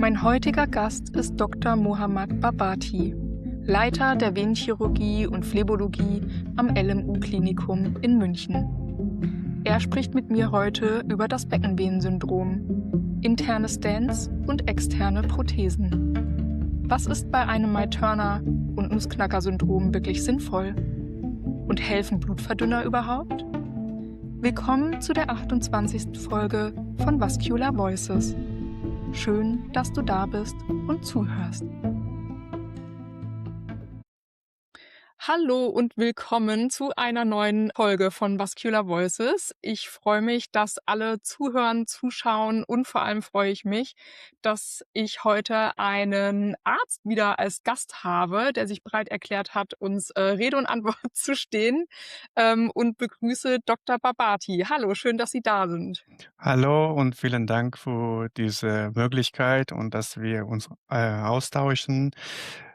Mein heutiger Gast ist Dr. Mohammad Barbati, Leiter der Venenchirurgie und Phlebologie am LMU-Klinikum in München. Er spricht mit mir heute über das Beckenvenensyndrom, interne Stents und externe Prothesen. Was ist bei einem Mye-Turner- und Nussknacker-Syndrom wirklich sinnvoll? Und helfen Blutverdünner überhaupt? Willkommen zu der 28. Folge von Vascular Voices. Schön, dass du da bist und zuhörst. Hallo und willkommen zu einer neuen Folge von Vascular Voices. Ich freue mich, dass alle zuhören, zuschauen und vor allem freue ich mich, dass ich heute einen Arzt wieder als Gast habe, der sich bereit erklärt hat, uns Rede und Antwort zu stehen, und begrüße Dr. Barbati. Hallo, schön, dass Sie da sind. Hallo und vielen Dank für diese Möglichkeit und dass wir uns austauschen.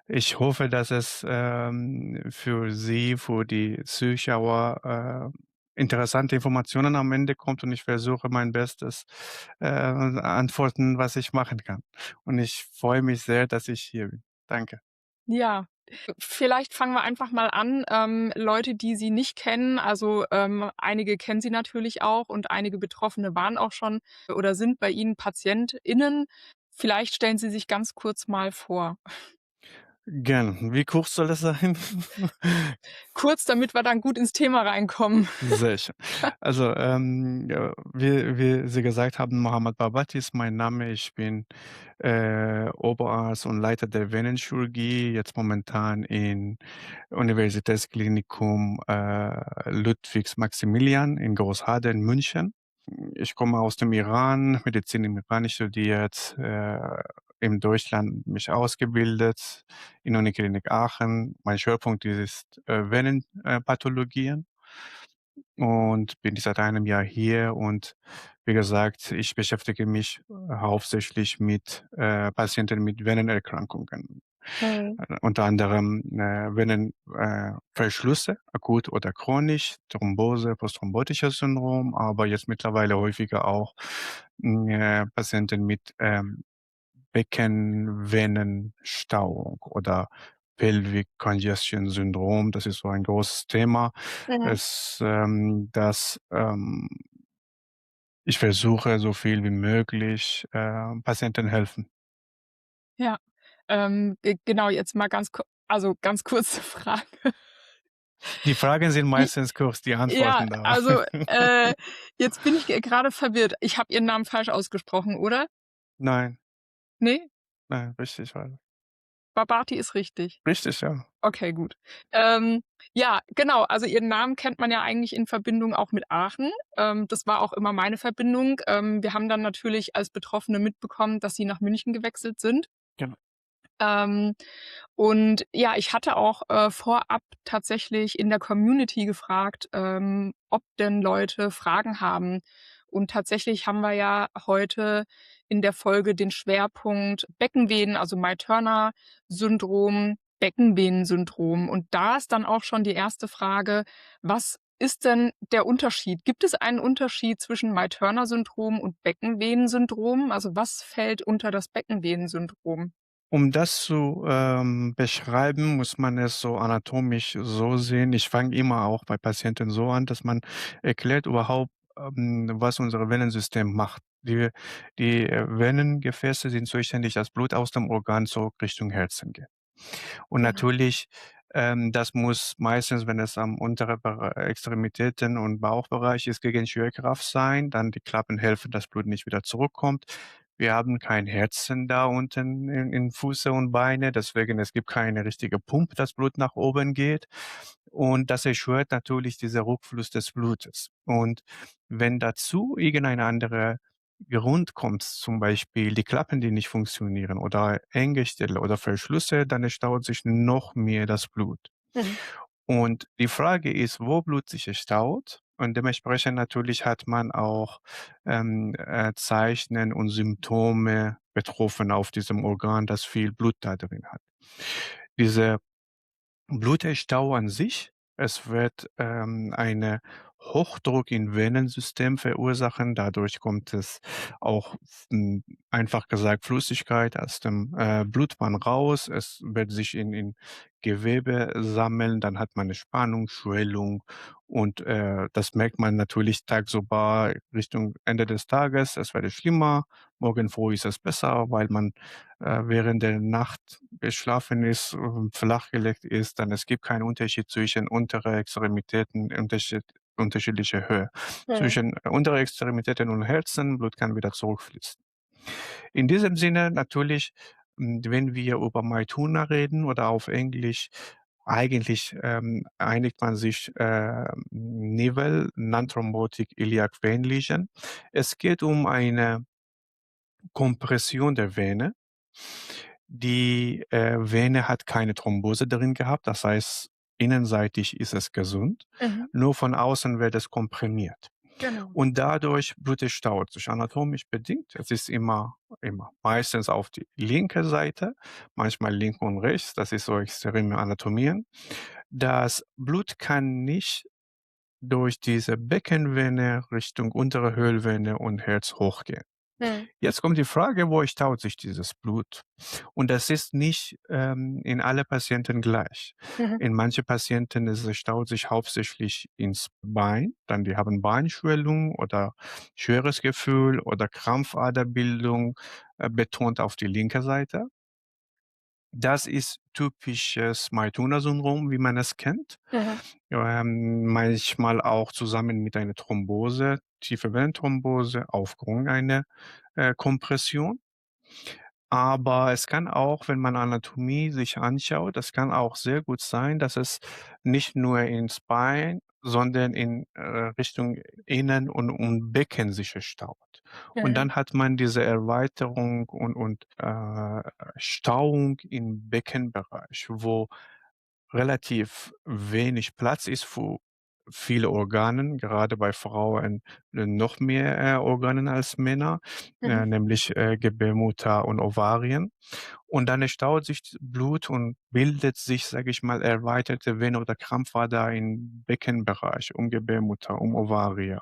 Ich hoffe, dass es für Sie, für die Zuschauer interessante Informationen am Ende kommt und ich versuche mein Bestes, antworten, was ich machen kann. Und ich freue mich sehr, dass ich hier bin. Danke. Ja, vielleicht fangen wir einfach mal an. Leute, die Sie nicht kennen, also einige kennen Sie natürlich auch und einige Betroffene waren auch schon oder sind bei Ihnen PatientInnen. Vielleicht stellen Sie sich ganz kurz mal vor. Gern. Wie kurz soll das sein? Kurz, damit wir dann gut ins Thema reinkommen. Sehr schön. Also, ja, wie Sie gesagt haben, Mohammad Barbati ist mein Name. Ich bin, Oberarzt und Leiter der Venenchirurgie, jetzt momentan in Universitätsklinikum, Ludwigs-Maximilian in Großhadern, in München. Ich komme aus dem Iran, Medizin im Iran studiert, in Deutschland mich ausgebildet, in Uniklinik Aachen. Mein Schwerpunkt ist, Venenpathologien und bin seit einem Jahr hier und wie gesagt, ich beschäftige mich hauptsächlich mit, Patienten mit Venenerkrankungen. Mhm. Unter anderem, Verschlüsse, akut oder chronisch, Thrombose, postthrombotisches Syndrom, aber jetzt mittlerweile häufiger auch, Patienten mit, Beckenvenenstauung oder Pelvic Congestion Syndrom. Das ist so ein großes Thema. Mhm. Das ich versuche, so viel wie möglich, Patienten helfen. Ja, genau, jetzt mal ganz kurze Frage. Die Fragen sind Wie, meistens kurz, die ja, Antworten da. also jetzt bin ich gerade verwirrt. Ich habe Ihren Namen falsch ausgesprochen, oder? Nein, Nee? nein, richtig, weil Barbati ist richtig. richtig, ja. Okay, gut. Ähm, ja, genau, also Ihren Namen kennt man ja eigentlich in Verbindung auch mit Aachen. Das war auch immer meine Verbindung. Wir haben dann natürlich als Betroffene mitbekommen, dass Sie nach München gewechselt sind. Genau. Ähm, und ja, ich hatte auch, vorab tatsächlich in der Community gefragt, ob denn Leute Fragen haben. Und tatsächlich haben wir ja heute in der Folge den Schwerpunkt Beckenvenen, also Mye-Turner-Syndrom, Beckenvenensyndrom. Und da ist dann auch schon die erste Frage: Was ist denn der Unterschied? Gibt es einen Unterschied zwischen Mye-Turner-Syndrom und Beckenvenensyndrom? Also, was fällt unter das Beckenvenensyndrom? Um das zu, beschreiben, muss man es so anatomisch so sehen. Ich fange immer auch bei Patienten so an, dass man erklärt überhaupt, was unser Venensystem macht. Die Venengefäße sind zuständig, dass Blut aus dem Organ zurück Richtung Herzen geht. Und Genau. natürlich, das muss meistens, wenn es am unteren Extremitäten und Bauchbereich ist, gegen Schwerkraft sein, dann die Klappen helfen, dass Blut nicht wieder zurückkommt. Wir haben kein Herzen da unten in Füße und Beine, deswegen es gibt keine richtige Pumpe, das Blut nach oben geht. Und das erschwert natürlich dieser Rückfluss des Blutes. Und wenn dazu irgendeine andere Grund kommt, zum Beispiel die Klappen, die nicht funktionieren oder enge Stelle oder Verschlüsse, dann staut sich noch mehr das Blut. Mhm. Und die Frage ist, wo Blut sich staut und dementsprechend natürlich hat man auch, Zeichen und Symptome betroffen auf diesem Organ, das viel Blut da drin hat. Diese Blutstau an sich, es wird, eine Hochdruck im Venensystem verursachen. Dadurch kommt es auch, hm, einfach gesagt, Flüssigkeit aus dem, Blutbahn raus. Es wird sich in Gewebe sammeln, dann hat man 'ne Spannung, Schwellung und, das merkt man natürlich tagsüber Richtung Ende des Tages. Es werde schlimmer. Morgen früh ist es besser, weil man, während der Nacht geschlafen ist, flachgelegt ist. Dann es gibt keinen Unterschied zwischen untere Extremitäten, unterschiedliche Höhe. Mhm. Zwischen untere Extremitäten und Herzen, Blut kann wieder zurückfließen. In diesem Sinne natürlich, wenn wir über Maituna reden oder auf Englisch, eigentlich, einigt man sich, NIVEL, Non-Thrombotic Iliac Vein Lesion. Es geht um eine Kompression der Vene. Die, Vene hat keine Thrombose drin gehabt, das heißt, innenseitig ist es gesund, Mhm. nur von außen wird es komprimiert. Genau. Und dadurch Blut staut sich anatomisch bedingt. Es ist immer meistens auf die linke Seite, manchmal links und rechts, das ist so extreme Anatomien. Das Blut kann nicht durch diese Beckenvene Richtung untere Höhlvene und Herz hochgehen. Mhm. Jetzt kommt die Frage, wo staut sich dieses Blut? Und das ist nicht, in alle Patienten gleich. Mhm. In manche Patienten es staut sich hauptsächlich ins Bein, dann die haben Beinschwellung oder schweres Gefühl oder Krampfaderbildung, betont auf die linke Seite. Das ist typisches Meitner-Syndrom, wie man es kennt. Mhm. Manchmal auch zusammen mit einer Thrombose, tiefe Venenthrombose aufgrund einer, Kompression. Aber es kann auch, wenn man Anatomie sich anschaut, das kann auch sehr gut sein, dass es nicht nur ins Bein, sondern in, Richtung Innen und Becken sich staut. Und Mhm. dann hat man diese Erweiterung und Stauung im Beckenbereich, wo relativ wenig Platz ist für viele Organen, gerade bei Frauen noch mehr, Organen als Männer, Mhm. nämlich, Gebärmutter und Ovarien. Und dann staut sich Blut und bildet sich, sage ich mal, erweiterte Vene oder Krampfader im Beckenbereich, um Gebärmutter, um Ovarie,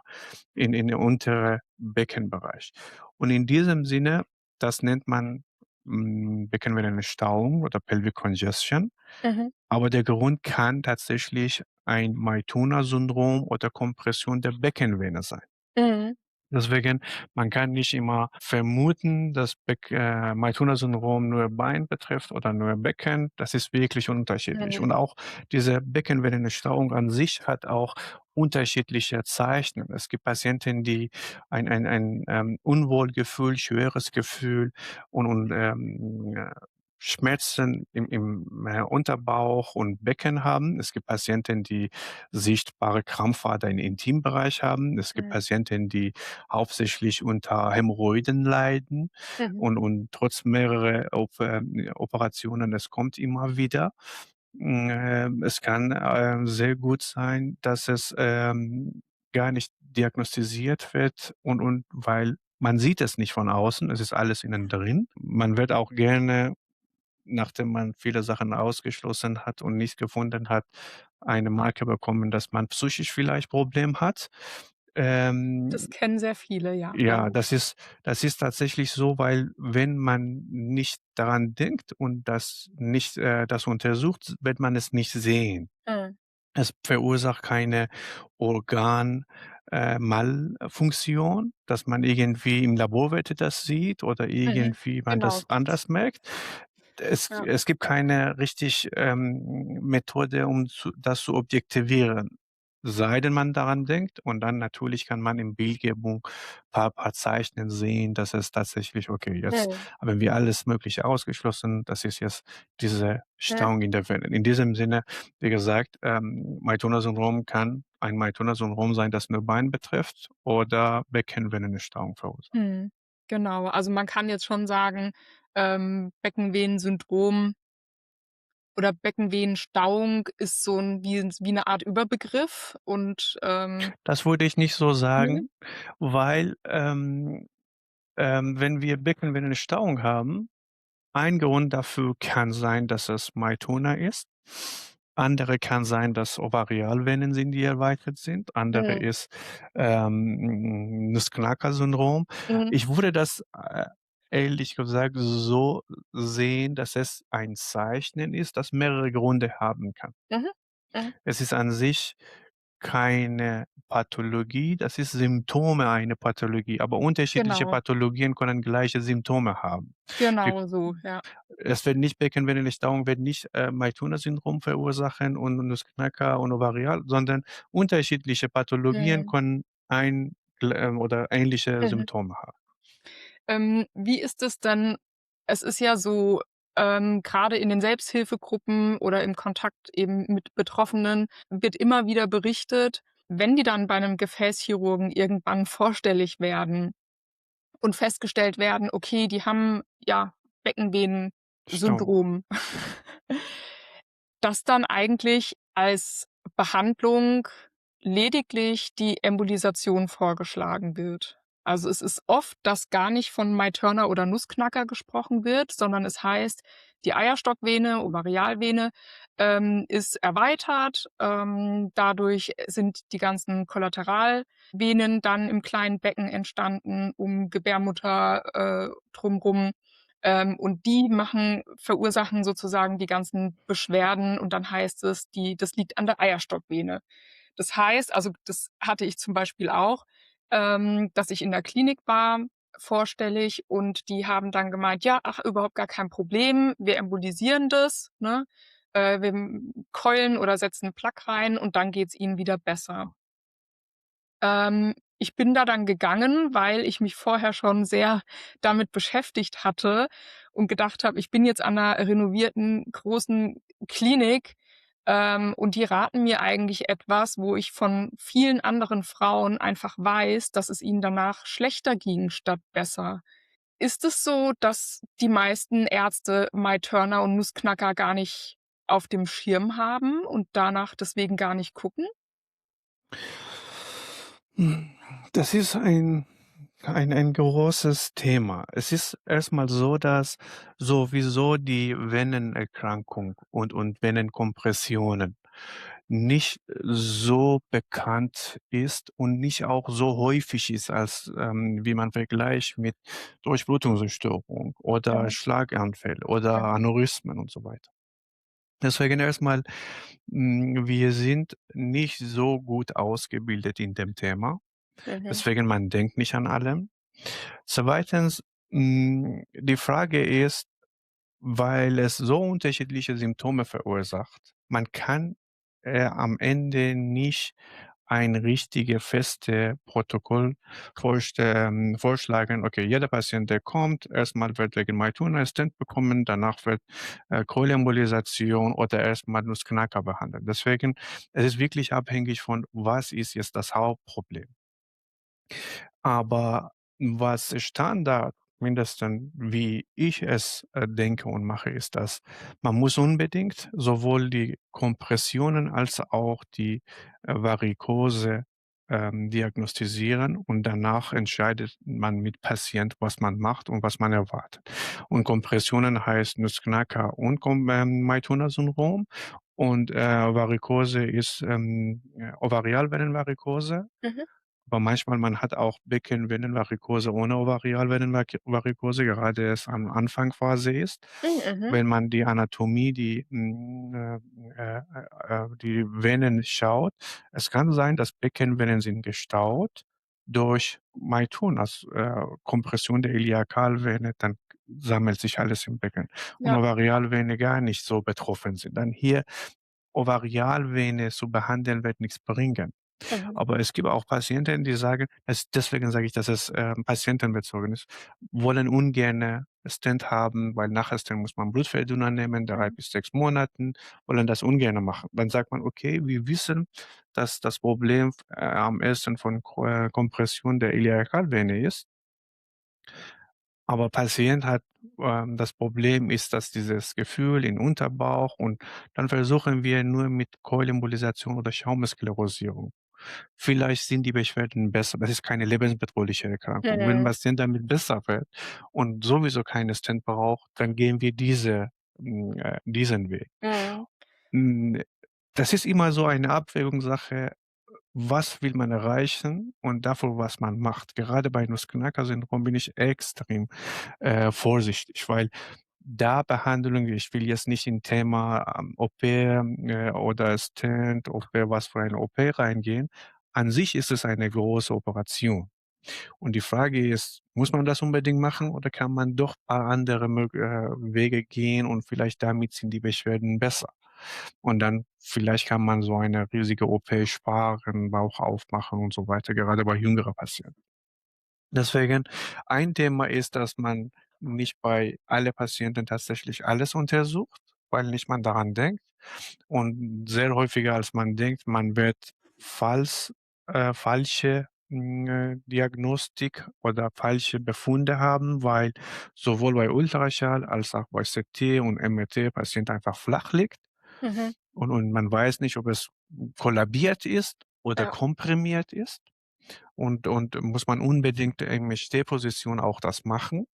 in den untere Beckenbereich. Und in diesem Sinne, das nennt man, Beckenvenenstauung oder Pelvic Congestion. Mhm. Aber der Grund kann tatsächlich ein Meitner-Syndrom oder Kompression der Beckenvene sein. Mhm. Deswegen, man kann nicht immer vermuten, dass Meitner-Syndrom nur Bein betrifft oder nur Becken. Das ist wirklich unterschiedlich. Mhm. Und auch diese Beckenvenenstauung an sich hat auch unterschiedliche Zeichen. Es gibt Patienten, die ein Unwohlgefühl, schweres Gefühl und Schmerzen im Unterbauch und Becken haben. Es gibt Patienten, die sichtbare Krampfader im Intimbereich haben. Es gibt Mhm. Patienten, die hauptsächlich unter Hämorrhoiden leiden Mhm. und trotz mehrerer Operationen, es kommt immer wieder. Es kann, sehr gut sein, dass es, gar nicht diagnostiziert wird und weil man sieht es nicht von außen, es ist alles innen drin. Man wird auch gerne, nachdem man viele Sachen ausgeschlossen hat und nicht gefunden hat, eine Marke bekommen, dass man psychisch vielleicht Problem hat. Das Ähm, kennen sehr viele, ja, ja, leider. das ist tatsächlich so, weil wenn man nicht daran denkt und das nicht, das untersucht, wird man es nicht sehen. Mhm. Es verursacht keine Organ Malfunktion, dass man irgendwie im Laborwerte das sieht oder Mhm. irgendwie man Genau, das anders merkt. Es ja. es gibt keine richtig, Methode, um das zu objektivieren. Sei denn man daran denkt und dann natürlich kann man in Bildgebung paar Zeichen sehen, dass es tatsächlich okay, jetzt Mhm. haben wir alles Mögliche ausgeschlossen. Das ist jetzt diese Ja. Stauung in der Vene. In diesem Sinne, wie gesagt, Meitner-Syndrom kann ein Meitner-Syndrom sein, das nur Bein betrifft oder Beckenvenenstauung verursacht. Mhm. Genau. Also, man kann jetzt schon sagen, Beckenvenensyndrom oder Beckenvenenstauung ist so 'n wie 'ne Art Überbegriff und, Das würde ich nicht so ne? sagen, weil, wenn wir Beckenvenenstauung haben, ein Grund dafür kann sein, dass es Meitner ist. Andere kann sein, dass Ovarialvenen sind, die erweitert sind. Andere Mhm. ist, Nussknacker-Syndrom. Mhm. Ich würde das, ehrlich gesagt so sehen, dass es ein Zeichen ist, das mehrere Gründe haben kann. Mhm. Mhm. Es ist an sich keine Pathologie, das ist Symptome einer Pathologie, aber unterschiedliche Genau, Pathologien können gleiche Symptome haben. Wir genau so, ja. Es wird nicht Beckenbodenstauung wird nicht, Meitner-Syndrom verursachen und Nussknacker und Ovarial, sondern unterschiedliche Pathologien Mhm. können oder ähnliche Mhm. Symptome haben. Wie ist es denn es ist ja so, grade in den Selbsthilfegruppen oder im Kontakt eben mit Betroffenen wird immer wieder berichtet, wenn die dann bei 'nem Gefäßchirurgen irgendwann vorstellig werden und festgestellt werden, okay, die haben, ja, Stauung. Beckenvenensyndrom, dass dann eigentlich als Behandlung lediglich die Embolisation vorgeschlagen wird. Also, es ist oft, dass gar nicht von Meiturner oder Nussknacker gesprochen wird, sondern es heißt, die Eierstockvene, Ovarialvene, ist erweitert. Dadurch sind die ganzen Kollateralvenen dann im kleinen Becken entstanden, um Gebärmutter, drumrum. Und die verursachen sozusagen die ganzen Beschwerden und dann heißt es, das liegt an der Eierstockvene. Das heißt also, das hatte ich zum Beispiel auch, dass ich in der Klinik war, vorstellig, und die haben dann gemeint: „Ja, ach, überhaupt gar kein Problem. Wir embolisieren das, ne? Wir keulen oder setzen 'n Plug rein und dann geht's ihnen wieder besser." Ich bin da dann gegangen, weil ich mich vorher schon sehr damit beschäftigt hatte und gedacht habe, ich bin jetzt an 'ner renovierten großen Klinik, und die raten mir eigentlich etwas, wo ich von vielen anderen Frauen einfach weiß, dass es ihnen danach schlechter ging statt besser. Ist es so, dass die meisten Ärzte Meiturner und Nussknacker gar nicht auf dem Schirm haben und danach deswegen gar nicht gucken? Hm, Das ist ein großes Thema. Es ist erstmal so, dass sowieso die Venenerkrankung und Venenkompressionen nicht so bekannt ist und nicht auch so häufig ist, als, wie man vergleicht mit Durchblutungsstörung oder Mhm, Schlaganfälle oder mhm, Aneurysmen und so weiter. Deswegen erstmal, wir sind nicht so gut ausgebildet in dem Thema. mhm, Deswegen man denkt nicht an allem. Zweitens, die Frage ist, weil es so unterschiedliche Symptome verursacht, man kann, am Ende nicht ein richtige feste Protokoll vorschlagen. Okay, jeder Patient, der kommt, erstmal wird wegen Mytuna Stent bekommen, danach wird, Chorembolisation oder erstmal Nussknacker behandelt. Deswegen, es ist wirklich abhängig von, was ist jetzt das Hauptproblem. Aber was Standard, mindestens wie ich es, denke und mache, ist, dass man muss unbedingt sowohl die Kompressionen als auch die, Varikose, diagnostizieren und danach entscheidet man mit Patient, was man macht und was man erwartet. Und Kompressionen heißt Nussknacker und Meitner-Syndrom und, Varikose ist, Ovarialvenenvarikose, mhm, aber manchmal man hat auch Beckenvenenvarikose ohne Ovarialvenenvarikose, gerade es am Anfangphase ist. mhm, Wenn man die Anatomie, die Venen schaut, es kann sein, dass Beckenvenen sind gestaut durch Mytunas, Kompression der Iliakalvene, dann sammelt sich alles im Becken und ja, Ovarialvene gar nicht so betroffen sind. Dann hier Ovarialvene zu behandeln, wird nichts bringen. mhm, Aber es gibt auch Patienten, die sagen, deswegen sage ich, dass es, patientenbezogen ist, wollen ungerne Stent haben, weil nach Stent muss man Blutverdünner nehmen, 3 mhm, bis 6 Monaten, wollen das ungerne machen. Dann sagt man: „Okay, wir wissen, dass das Problem, am ehesten von Kompression der Iliakalvene ist, aber Patient hat das Problem ist, dass dieses Gefühl im Unterbauch, und dann versuchen wir nur mit Keulembolisation oder Schaumbesklerosierung. Vielleicht sind die Beschwerden besser. Das ist keine lebensbedrohliche Erkrankung. Wenn 'n mhm, Patient damit besser wird und sowieso keine Stent braucht, dann gehen wir diesen Weg. mhm. Hm, das ist immer so eine Abwägungssache, was will man erreichen und dafür, was man macht. Gerade bei Nussknacker-Syndrom bin ich extrem, vorsichtig, weil da Behandlung ich will jetzt nicht in Thema, OP, oder Stent, OP, was für eine OP reingehen. An sich ist es eine große Operation. Und die Frage ist, muss man das unbedingt machen oder kann man doch paar andere Wege gehen und vielleicht damit sind die Beschwerden besser? Und dann vielleicht kann man so eine riesige OP sparen, Bauch aufmachen und so weiter, gerade bei jüngerer Patienten. Deswegen ein Thema ist, dass man nicht bei alle Patienten tatsächlich alles untersucht, weil nicht man daran denkt. Und sehr häufiger als man denkt, man wird falsche, Diagnostik oder falsche Befunde haben, weil sowohl bei Ultraschall als auch bei CT und MRT Patient einfach flach liegt Mhm. und man weiß nicht, ob es kollabiert ist oder Ja. komprimiert ist und muss man unbedingt mit Stehposition auch das machen.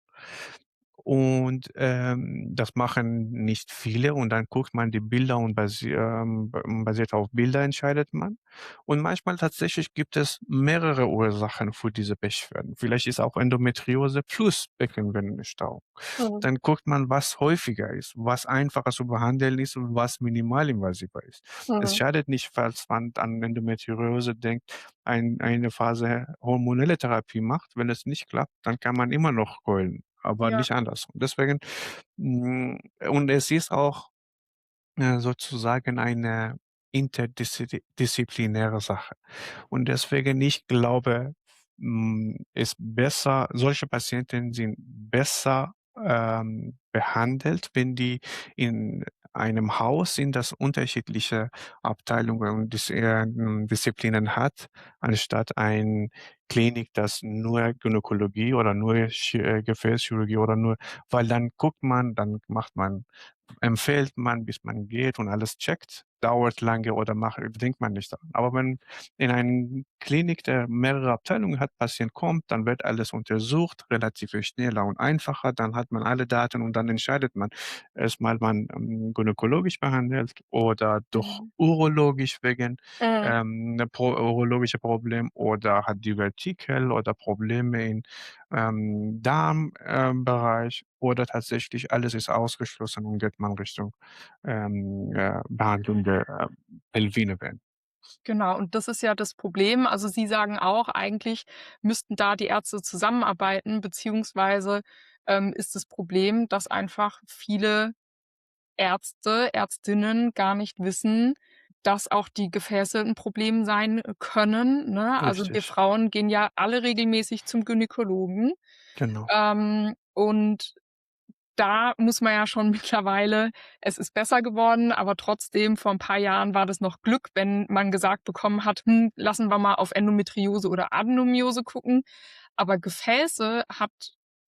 Und, das machen nicht viele und dann guckt man die Bilder und basiert auf Bilder entscheidet man. Und manchmal tatsächlich gibt es mehrere Ursachen für diese Beschwerden. Vielleicht ist auch Endometriose plus Beckenbindenstau. Mhm. Dann guckt man, was häufiger ist, was einfacher zu behandeln ist und was minimalinvasiver ist. Es Mhm. schadet nicht, falls man an Endometriose denkt, eine Phase hormonelle Therapie macht. Wenn es nicht klappt, dann kann man immer noch keulen, aber Ja. nicht andersrum. Deswegen und es ist auch, sozusagen eine disziplinäre Sache. Und deswegen ich glaube, ist besser solche Patienten sind besser, behandelt, wenn die in einem Haus sind, das unterschiedliche Abteilungen und Disziplinen hat, anstatt ein Klinik, das nur Gynäkologie oder nur Gefäßchirurgie oder nur weil dann guckt man, dann macht man empfiehlt man, bis man geht und alles checkt, dauert lange oder denkt man nicht daran. Aber wenn in eine Klinik, der mehrere Abteilungen hat, Patient kommt, dann wird alles untersucht, relativ viel schneller und einfacher. Dann hat man alle Daten und dann entscheidet man erstmal, man gynäkologisch behandelt oder doch Mhm. urologisch wegen 'ne urologische Problem oder hat Divertikel oder Probleme in Darm Bereich oder tatsächlich alles ist ausgeschlossen und geht man Richtung, Behandlung der, Pelvinevennen. Genau, und das ist ja das Problem. Also, Sie sagen auch, eigentlich müssten da die Ärzte zusammenarbeiten, beziehungsweise, ist das Problem, dass einfach viele Ärzte, Ärztinnen gar nicht wissen, dass auch die Gefäße 'n Problem sein können, ne? Also, wir Richtig, Frauen gehen ja alle regelmäßig zum Gynäkologen, genau, und da muss man ja schon mittlerweile, es ist besser geworden, aber trotzdem, vor 'n paar Jahren war das noch Glück, wenn man gesagt bekommen hat: „Hm, lassen wir mal auf Endometriose oder Adenomiose gucken." Aber Gefäße hat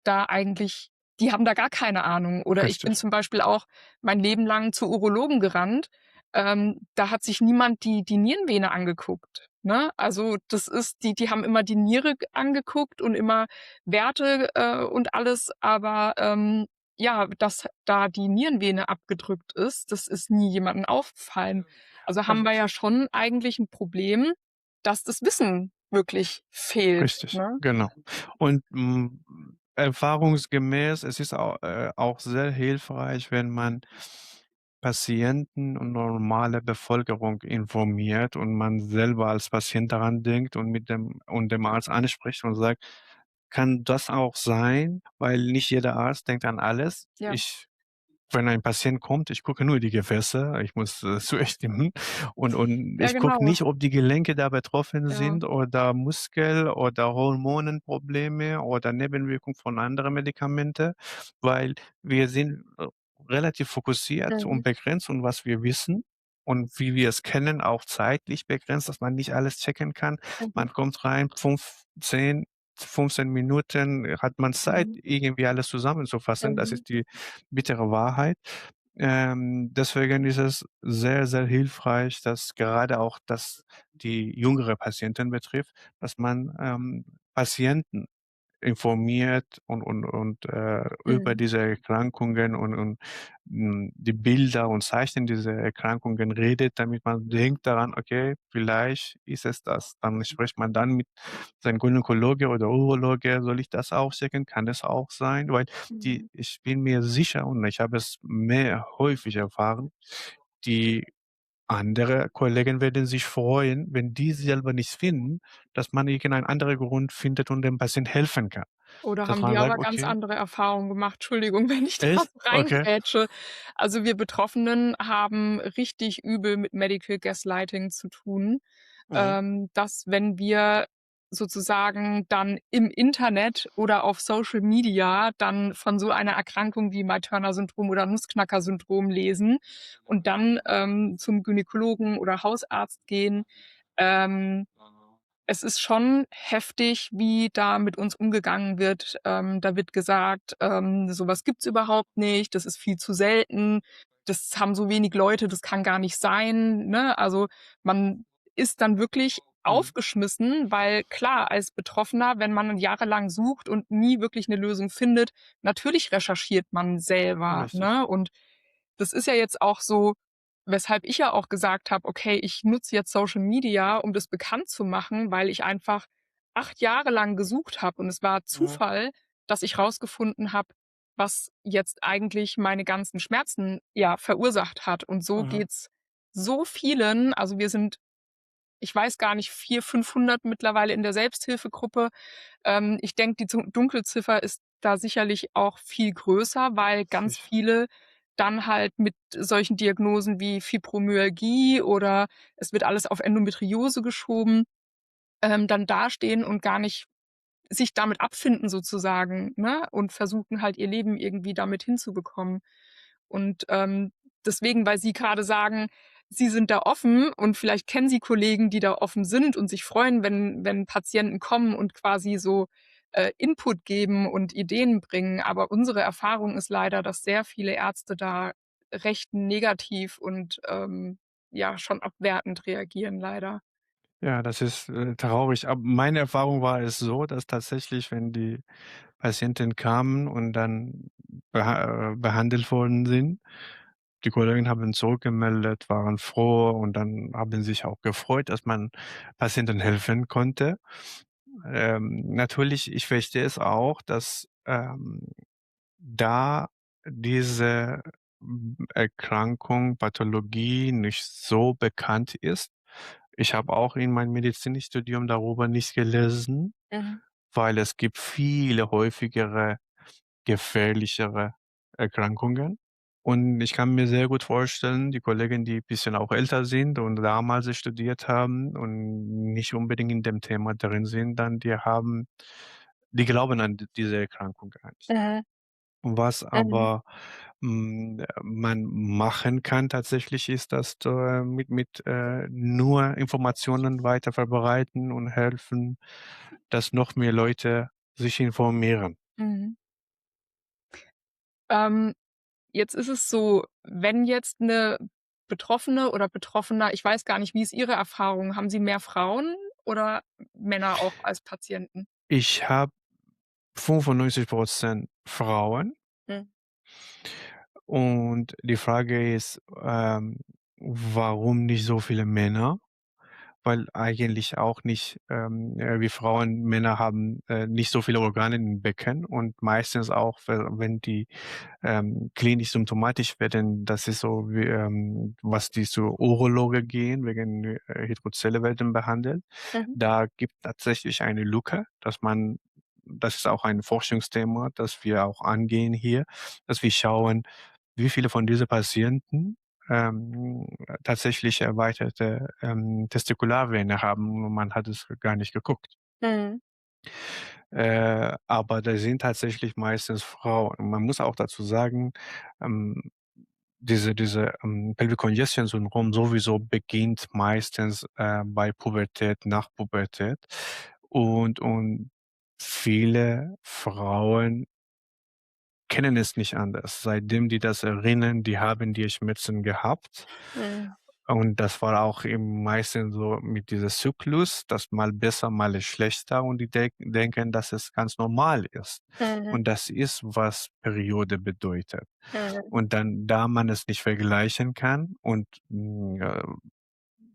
da eigentlich, die haben da gar keine Ahnung. Oder ich bin richtig, zum Beispiel auch mein Leben lang zu Urologen gerannt. Da hat sich niemand die Nierenvene angeguckt, ne? Also, das ist, die haben immer die Niere angeguckt und immer Werte, und alles, aber, ja, dass da die Nierenvene abgedrückt ist, das ist nie jemandem aufgefallen. Also haben also wir ja schon eigentlich 'n Problem, dass das Wissen wirklich fehlt, richtig, ne? genau. Und, erfahrungsgemäß, es ist auch sehr hilfreich, wenn man Patienten und normale Bevölkerung informiert und man selber als Patient daran denkt und dem Arzt anspricht und sagt: „Kann das auch sein?“ Weil nicht jeder Arzt denkt an alles. Ja. Wenn ein Patient kommt, ich gucke nur die Gefäße, ich muss, zustimmen und Ja, ich gucke genau. nicht, ob die Gelenke da betroffen Ja. sind oder Muskel oder Hormonenprobleme oder Nebenwirkungen von anderen Medikamente, weil wir sind, relativ fokussiert und Mhm. begrenzt und was wir wissen und wie wir es kennen, auch zeitlich begrenzt, dass man nicht alles checken kann. Mhm. Man kommt rein, 15 Minuten hat man Zeit, Mhm. irgendwie alles zusammenzufassen. Das Mhm. ist die bittere Wahrheit. Deswegen ist es sehr, sehr hilfreich, dass gerade auch das die jüngere Patienten betrifft, dass man, Patienten informiert über Mhm. diese Erkrankungen die Bilder und Zeichen dieser Erkrankungen redet, damit man denkt daran: „Okay, vielleicht ist es das.“ Dann spricht man dann mit seinem Gynäkologe oder Urologe: „Soll ich das auch checken? Kann es auch sein?“ Weil Mhm. ich bin mir sicher und ich habe es mehr häufig erfahren, die andere Kollegen werden sich freuen, wenn die selber nichts finden, dass man irgendeinen anderen Grund findet und dem Patienten helfen kann. Oder Dass haben man die sagt: aber ganz „Okay, andere Erfahrungen gemacht? Entschuldigung, wenn ich da echt? so Okay. reingrätsche. Also, wir Betroffenen haben richtig übel mit Medical Gaslighting zu tun, Mhm, dass wenn wir sozusagen dann im Internet oder auf Social Media dann von so einer Erkrankung wie Turner-Syndrom oder Nussknacker-Syndrom lesen und dann, zum Gynäkologen oder Hausarzt gehen, ähm es ist schon heftig, wie da mit uns umgegangen wird. Da wird gesagt, so was gibt's überhaupt nicht, das ist viel zu selten, das haben so wenig Leute, das kann gar nicht sein, ne? Also, man ist dann wirklich mhm. aufgeschmissen, weil klar, als Betroffener, wenn man jahrelang sucht und nie wirklich 'ne Lösung findet, natürlich recherchiert man selber, Richtig. ne? Und das ist ja jetzt auch so, weshalb ich ja auch gesagt habe: „Okay, ich nutze jetzt Social Media, um das bekannt zu machen“, weil ich einfach 8 Jahre lang gesucht habe und es war Mhm, Zufall, dass ich rausgefunden habe, was jetzt eigentlich meine ganzen Schmerzen, ja, verursacht hat. Und so mhm. geht's so vielen. Also, wir sind, ich weiß gar nicht, 400, 500 mittlerweile in der Selbsthilfegruppe. Ich denke, die Dunkelziffer ist da sicherlich auch viel größer, weil ganz Sicher. viele dann halt mit solchen Diagnosen wie Fibromyalgie oder es wird alles auf Endometriose geschoben, dann dastehen und gar nicht sich damit abfinden sozusagen, ne, und versuchen halt ihr Leben irgendwie damit hinzubekommen. Und, deswegen, weil Sie grade sagen, Sie sind da offen und vielleicht kennen Sie Kollegen, die da offen sind und sich freuen, wenn Patienten kommen und quasi so, Input geben und Ideen bringen. Aber unsere Erfahrung ist leider, dass sehr viele Ärzte da recht negativ und, ja, schon abwertend reagieren leider. Ja, das ist, traurig. Aber meine Erfahrung war es so, dass tatsächlich, wenn die Patienten kamen und dann behandelt worden sind, die Kollegen haben zurückgemeldet, waren froh und dann haben sich auch gefreut, dass man Patienten helfen konnte. Natürlich, ich verstehe es auch, dass, da diese, Erkrankung, Pathologie nicht so bekannt ist. Ich habe auch in meinem Medizinstudium darüber nicht gelesen, Mhm. weil es gibt viele häufigere, gefährlichere Erkrankungen. Und ich kann mir sehr gut vorstellen, die Kollegen, die bisschen auch älter sind und damals studiert haben und nicht unbedingt in dem Thema drin sind, dann die glauben an diese Erkrankung gar nicht. Mhm. Was Mhm. aber, man machen kann tatsächlich ist, dass nur Informationen weiter verbreiten und helfen, dass noch mehr Leute sich informieren. Mhm. Ähm, Jetzt ist es so, wenn jetzt 'ne Betroffene oder Betroffener, ich weiß gar nicht, wie ist Ihre Erfahrung? Haben Sie mehr Frauen oder Männer auch als Patienten? Ich habe 95 Frauen Mhm. und die Frage ist, warum nicht so viele Männer? Weil eigentlich auch nicht, wie Frauen Männer haben, nicht so viele Organe im Becken und meistens auch, wenn die, klinisch symptomatisch werden, das ist so wie, was die zu Urologe gehen, wegen, Hydrozelle werden behandelt. Mhm. Da gibt tatsächlich eine Lücke, das ist auch ein Forschungsthema, das wir auch angehen hier, dass wir schauen, wie viele von diese Patienten, tatsächlich erweiterte, Testikularvene haben und man hat es gar nicht geguckt. Mhm. Aber da sind tatsächlich meistens Frauen. Und man muss auch dazu sagen, ähm, Pelvic Congestion Syndrom sowieso beginnt meistens, bei Pubertät, nach Pubertät und viele Frauen kennen es nicht anders. Seitdem die das erinnern, die haben die Schmerzen gehabt. Mhm. Und das war auch eben meistens so mit dieser Zyklus, das mal besser, mal schlechter und die denken, dass es ganz normal ist. Mhm, Und das ist, was Periode bedeutet. mhm, Und dann, da man es nicht vergleichen kann und,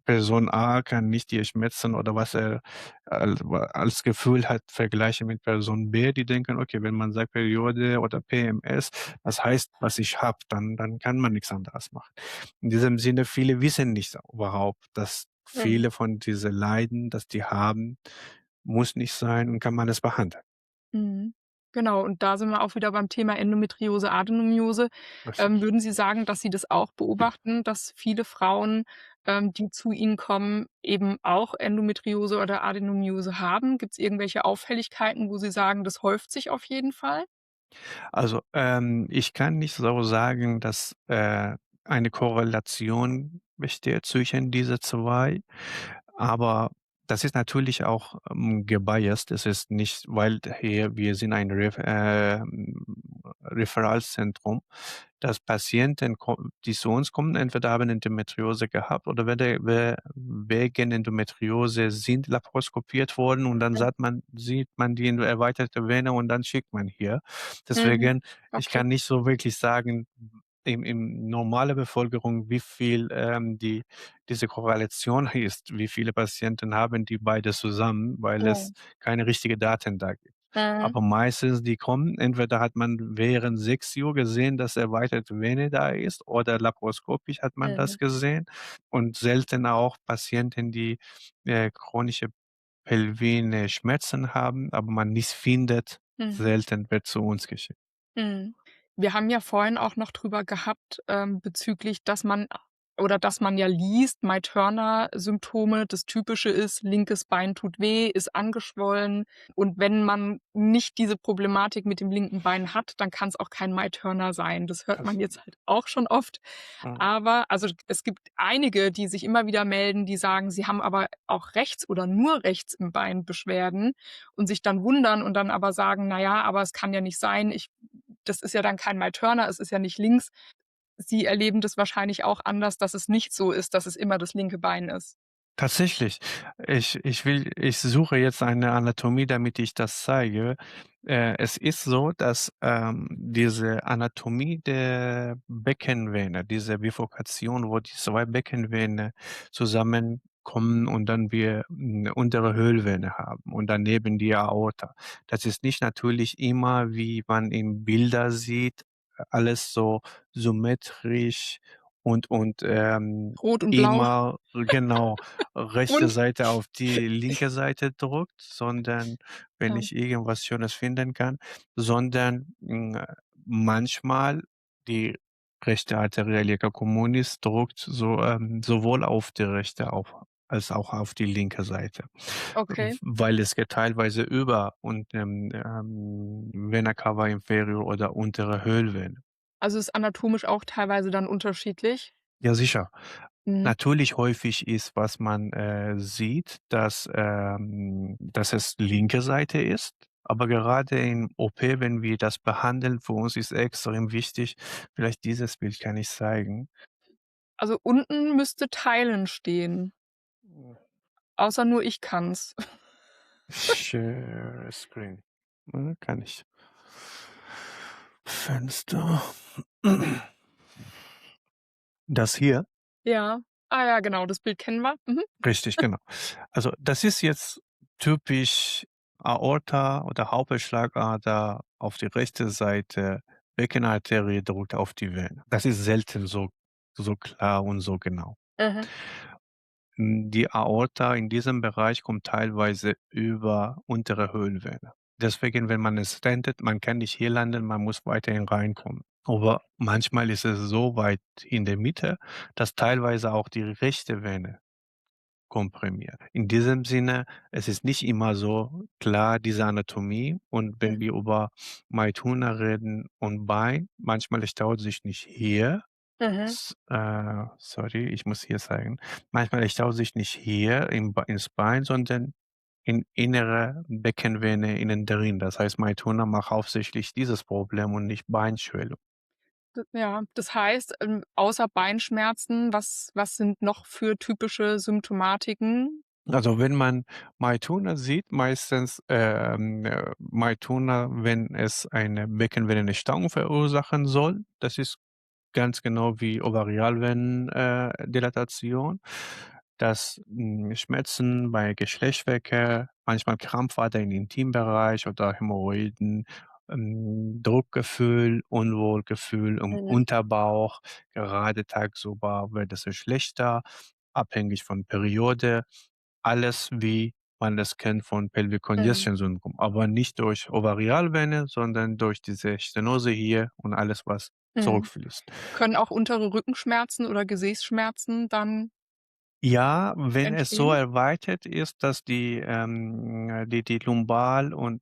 Person A kann nicht die schmetzen oder was er als Gefühl hat, vergleichen mit Person B, die denken: „Okay, wenn man sagt Periode oder PMS, das heißt, was ich habe, dann kann man nix anderes machen.“ In diesem Sinne, viele wissen nicht überhaupt, dass mhm. viele von diese Leiden, dass die haben, muss nicht sein und kann man es behandeln. Mhm. Genau, und da sind wir auch wieder beim Thema Endometriose, Adenomyose. Richtig. Würden Sie sagen, dass Sie das auch beobachten, dass viele Frauen, die zu Ihnen kommen, eben auch Endometriose oder Adenomyose haben? Gibt's irgendwelche Auffälligkeiten, wo Sie sagen, das häuft sich auf jeden Fall? Also, ich kann nicht so sagen, dass, eine Korrelation besteht zwischen diese 2, aber das ist natürlich auch, gebiased. Es ist nicht, weil hier wir sind ein Referalzentrum, dass Patienten die zu uns kommen, entweder haben Endometriose gehabt oder wegen Endometriose sind laparoskopiert worden und dann sieht man die erweiterte Vene und dann schickt man hier. Mhm. Deswegen, ich Okay. kann nicht so wirklich sagen, normale Bevölkerung, wie viel, diese Korrelation ist, wie viele Patienten haben die beide zusammen, weil es Mhm. keine richtige Daten da gibt. Mhm. Aber meistens, die kommen, entweder hat man während 6 gesehen, dass erweiterte Vene da ist oder laparoskopisch hat man das Mhm. gesehen und selten auch Patienten, die, chronische pelvine Schmerzen haben, aber man nicht findet, Mhm. selten wird zu uns geschickt. Mhm. Wir haben ja vorhin auch noch drüber gehabt, bezüglich, dass man ja liest, Maid-Turner-Symptome. Das Typische ist, linkes Bein tut weh, ist angeschwollen. Und wenn man nicht diese Problematik mit dem linken Bein hat, dann kann es auch kein Maid-Turner sein. Das hört man Das jetzt halt auch schon oft. mhm. Aber also, es gibt einige, die sich immer wieder melden, die sagen, sie haben aber auch rechts oder nur rechts im Bein Beschwerden und sich dann wundern und dann aber sagen: „Na ja, aber es kann ja nicht sein. Das ist ja dann kein My Turner, es ist ja nicht links.“ Sie erleben das wahrscheinlich auch anders, dass es nicht so ist, dass es immer das linke Bein ist. Tatsächlich. Ich suche jetzt eine Anatomie, damit ich das zeige. Es ist so, dass, diese Anatomie der Beckenvene, diese Bifurkation, wo die 2 Beckenvene zusammenkommen und dann wir 'ne untere Höhlvene haben und daneben die Aorta. Das ist nicht natürlich immer, wie man in Bilder sieht, alles so symmetrisch und Rot und blau. immer genau rechte Und Seite auf die linke Seite drückt, sondern wenn ja, ich irgendwas Schönes finden kann, sondern, manchmal die rechte Arteriole communis drückt so, sowohl auf die rechte als auch auf die linke Seite, okay. weil es geht teilweise über und, Vena cava inferior oder untere Höhlvene. Also, ist anatomisch auch teilweise dann unterschiedlich? Ja, sicher. Mhm. Natürlich häufig ist, was man, sieht, dass es linke Seite ist, aber gerade im OP, wenn wir das behandeln, für uns ist extrem wichtig, vielleicht dieses Bild kann ich zeigen. Also, unten müsste Teilen stehen, außer nur ich kann's. Share Screen. Kann ich. Fenster. Das hier? Ja. Ah ja, genau, das Bild kennen wir. Mhm. Richtig, genau. Also, das ist jetzt typisch Aorta oder Hauptschlagader auf die rechte Seite, Beckenarterie drückt auf die Vene. Das ist selten so klar und so genau. Mhm. Die Aorta in diesem Bereich kommt teilweise über untere Höhlvene. Deswegen, wenn man es stentet, man kann nicht hier landen, man muss weiterhin reinkommen. Aber manchmal ist es so weit in der Mitte, dass teilweise auch die rechte Vene komprimiert. In diesem Sinne, es ist nicht immer so klar, diese Anatomie. Und wenn Mhm. wir über Maituna reden und Bein, manchmal staut sich nicht hier, Mhm. sorry, ich muss hier zeigen. Manchmal staut sich nicht hier ins Bein, sondern in innere Beckenvene innen drin. Das heißt, Maituna macht hauptsächlich dieses Problem und nicht Beinschwellung. Ja, das heißt, außer Beinschmerzen, was sind noch für typische Symptomatiken? Also, wenn man Mytuna sieht, meistens, Mytuna, wenn es eine Beckenvenenentzündung verursachen soll. Das ist ganz genau wie Ovarialvenendilatation, dass, Schmerzen bei Geschlechtsverkehr, manchmal Krampfader im Intimbereich oder Hämorrhoiden, Druckgefühl, Unwohlgefühl im Mhm. Unterbauch, gerade tagsüber wird es schlechter, abhängig von Periode. Alles, wie man das kennt von Pelvic Mhm. Congestion Syndrom, aber nicht durch Ovarialvene, sondern durch diese Stenose hier und alles, was Mhm. zurückfließt. Können auch untere Rückenschmerzen oder Gesäßschmerzen dann Ja, wenn es so entstehen? erweitert ist, dass die Lumbal und,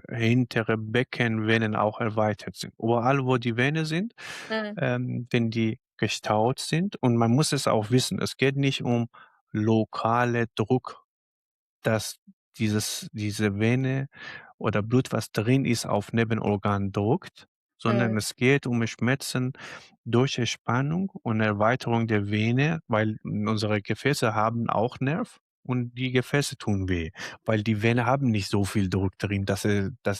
hintere Beckenvenen auch erweitert sind. Überall, wo die Vene sind, Mhm. wenn die gestaut sind, und man muss es auch wissen, es geht nicht um lokale Druck, dass diese Vene oder Blut, was drin ist, auf Nebenorgan drückt, sondern Mhm. es geht um Schmerzen durch Entspannung und Erweiterung der Vene, weil unsere Gefäße haben auch Nerv und die Gefäße tun weh, weil die Vene haben nicht so viel Druck drin, dass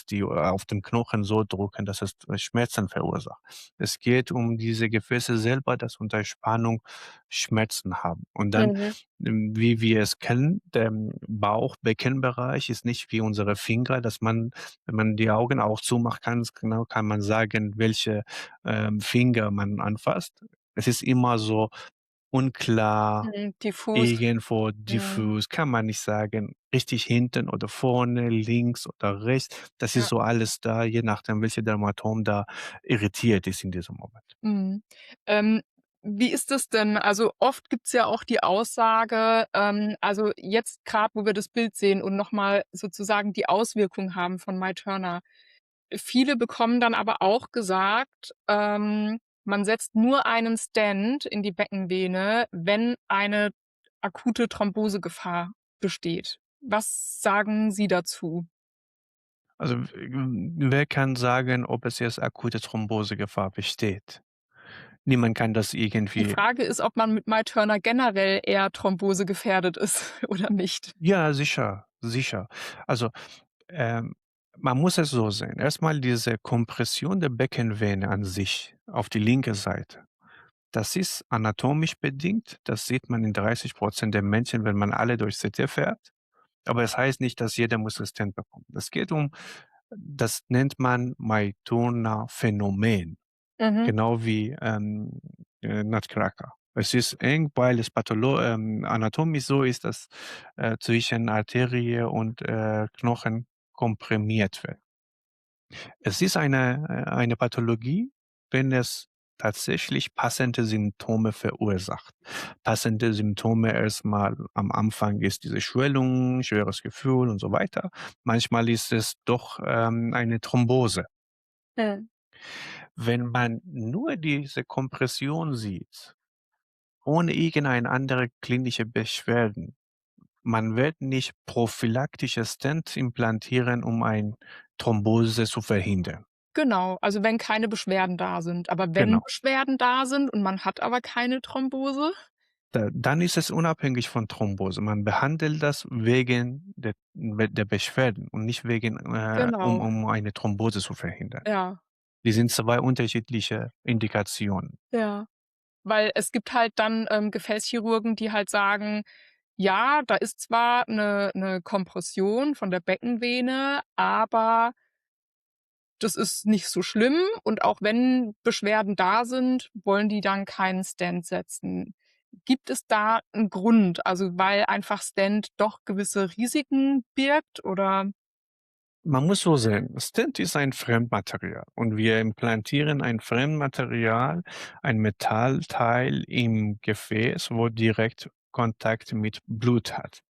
die auf den Knochen so drücken, dass es Schmerzen verursacht. Es geht um diese Gefäße selber, dass unter Spannung Schmerzen haben. Und dann, Mhm. wie wir es kennen, der Bauch-Beckenbereich ist nicht wie unsere Finger, dass man, wenn man die Augen auch zumacht, ganz genau kann man sagen, welche, Finger man anfasst. Es ist immer so unklar, Mhm. Diffus. irgendwo Mhm. diffus, kann man nicht sagen, richtig hinten oder vorne, links oder rechts. Das ist Ja. so alles da, je nachdem, welche Dermatom da irritiert ist in diesem Moment. Mhm. Ähm, wie ist das denn? Also, oft gibt's ja auch die Aussage, also, jetzt grad, wo wir das Bild sehen und noch mal sozusagen die Auswirkung haben von Myturner. Viele bekommen dann aber auch gesagt, man setzt nur einen Stent in die Beckenvene, wenn eine akute Thrombosegefahr besteht. Was sagen Sie dazu? Also, wer kann sagen, ob es jetzt akute Thrombosegefahr besteht? Niemand kann das Die irgendwie. Frage ist, ob man mit Myturner generell eher thrombosegefährdet ist oder nicht. Ja, sicher, sicher. Also, ähm, man muss es so sehen. Erstmal diese Kompression der Beckenvene an sich auf die linke Seite. Das ist anatomisch bedingt. Das sieht man in 30% der Menschen, wenn man alle durch CT fährt. Aber es heißt nicht, dass jeder muss Stent bekommen. Es geht um, das nennt man Mytona-Phänomen. Mhm. Genau wie, Nutcracker. Es ist eng, weil es anatomisch so ist, dass, zwischen Arterie und, Knochen komprimiert wird. Es ist eine Pathologie, wenn es tatsächlich passende Symptome verursacht. Passende Symptome erstmal am Anfang ist diese Schwellung, schweres Gefühl und so weiter. Manchmal ist es doch, eine Thrombose. Mhm. Wenn man nur diese Kompression sieht, ohne irgendeine andere klinische Beschwerden, man wird nicht prophylaktische Stent implantieren, um ein Thrombose zu verhindern. Genau, also wenn keine Beschwerden da sind. Aber wenn Genau. Beschwerden da sind und man hat aber keine Thrombose? Dann ist es unabhängig von Thrombose. Man behandelt das wegen der Beschwerden und nicht wegen, Genau, um eine Thrombose zu verhindern. ja, Die sind 2 unterschiedliche Indikationen. ja. Weil es gibt halt dann, Gefäßchirurgen, die halt sagen: „Ja, da ist zwar 'ne Kompression von der Beckenvene, aber das ist nicht so schlimm und auch wenn Beschwerden da sind, wollen die dann keinen Stent setzen.“ Gibt es da 'n Grund? Also, weil einfach Stent doch gewisse Risiken birgt oder Man muss so sehen, Stent ist ein Fremdmaterial und wir implantieren ein Fremdmaterial, ein Metallteil im Gefäß, wo direkt Kontakt mit Blut hat.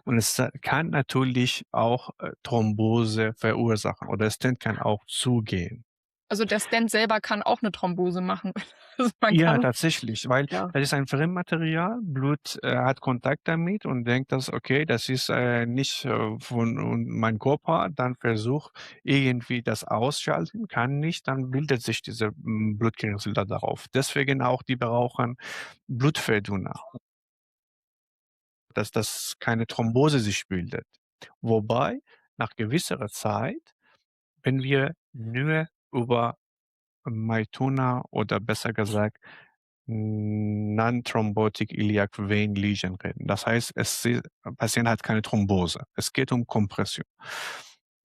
Und es kann natürlich auch, Thrombose verursachen oder Stent kann auch zugehen. Also, der Stent selber kann auch 'ne Thrombose machen. Also, man Ja, kann tatsächlich, weil ja. das ist ein Fremdmaterial. Blut, hat Kontakt damit und denkt, dass: „Okay, das ist, nicht, von mein Körper“, dann versucht irgendwie das ausschalten, kann nicht, dann bildet sich diese, Blutkegel da darauf. Deswegen auch die brauchen Blutverdünner, dass das keine Thrombose sich bildet. Wobei nach gewisserer Zeit, wenn wir nur über Mytona oder besser gesagt Non-Thrombotic Iliac Vein Lesion reden. Das heißt, Patient hat keine Thrombose. Es geht um Kompression.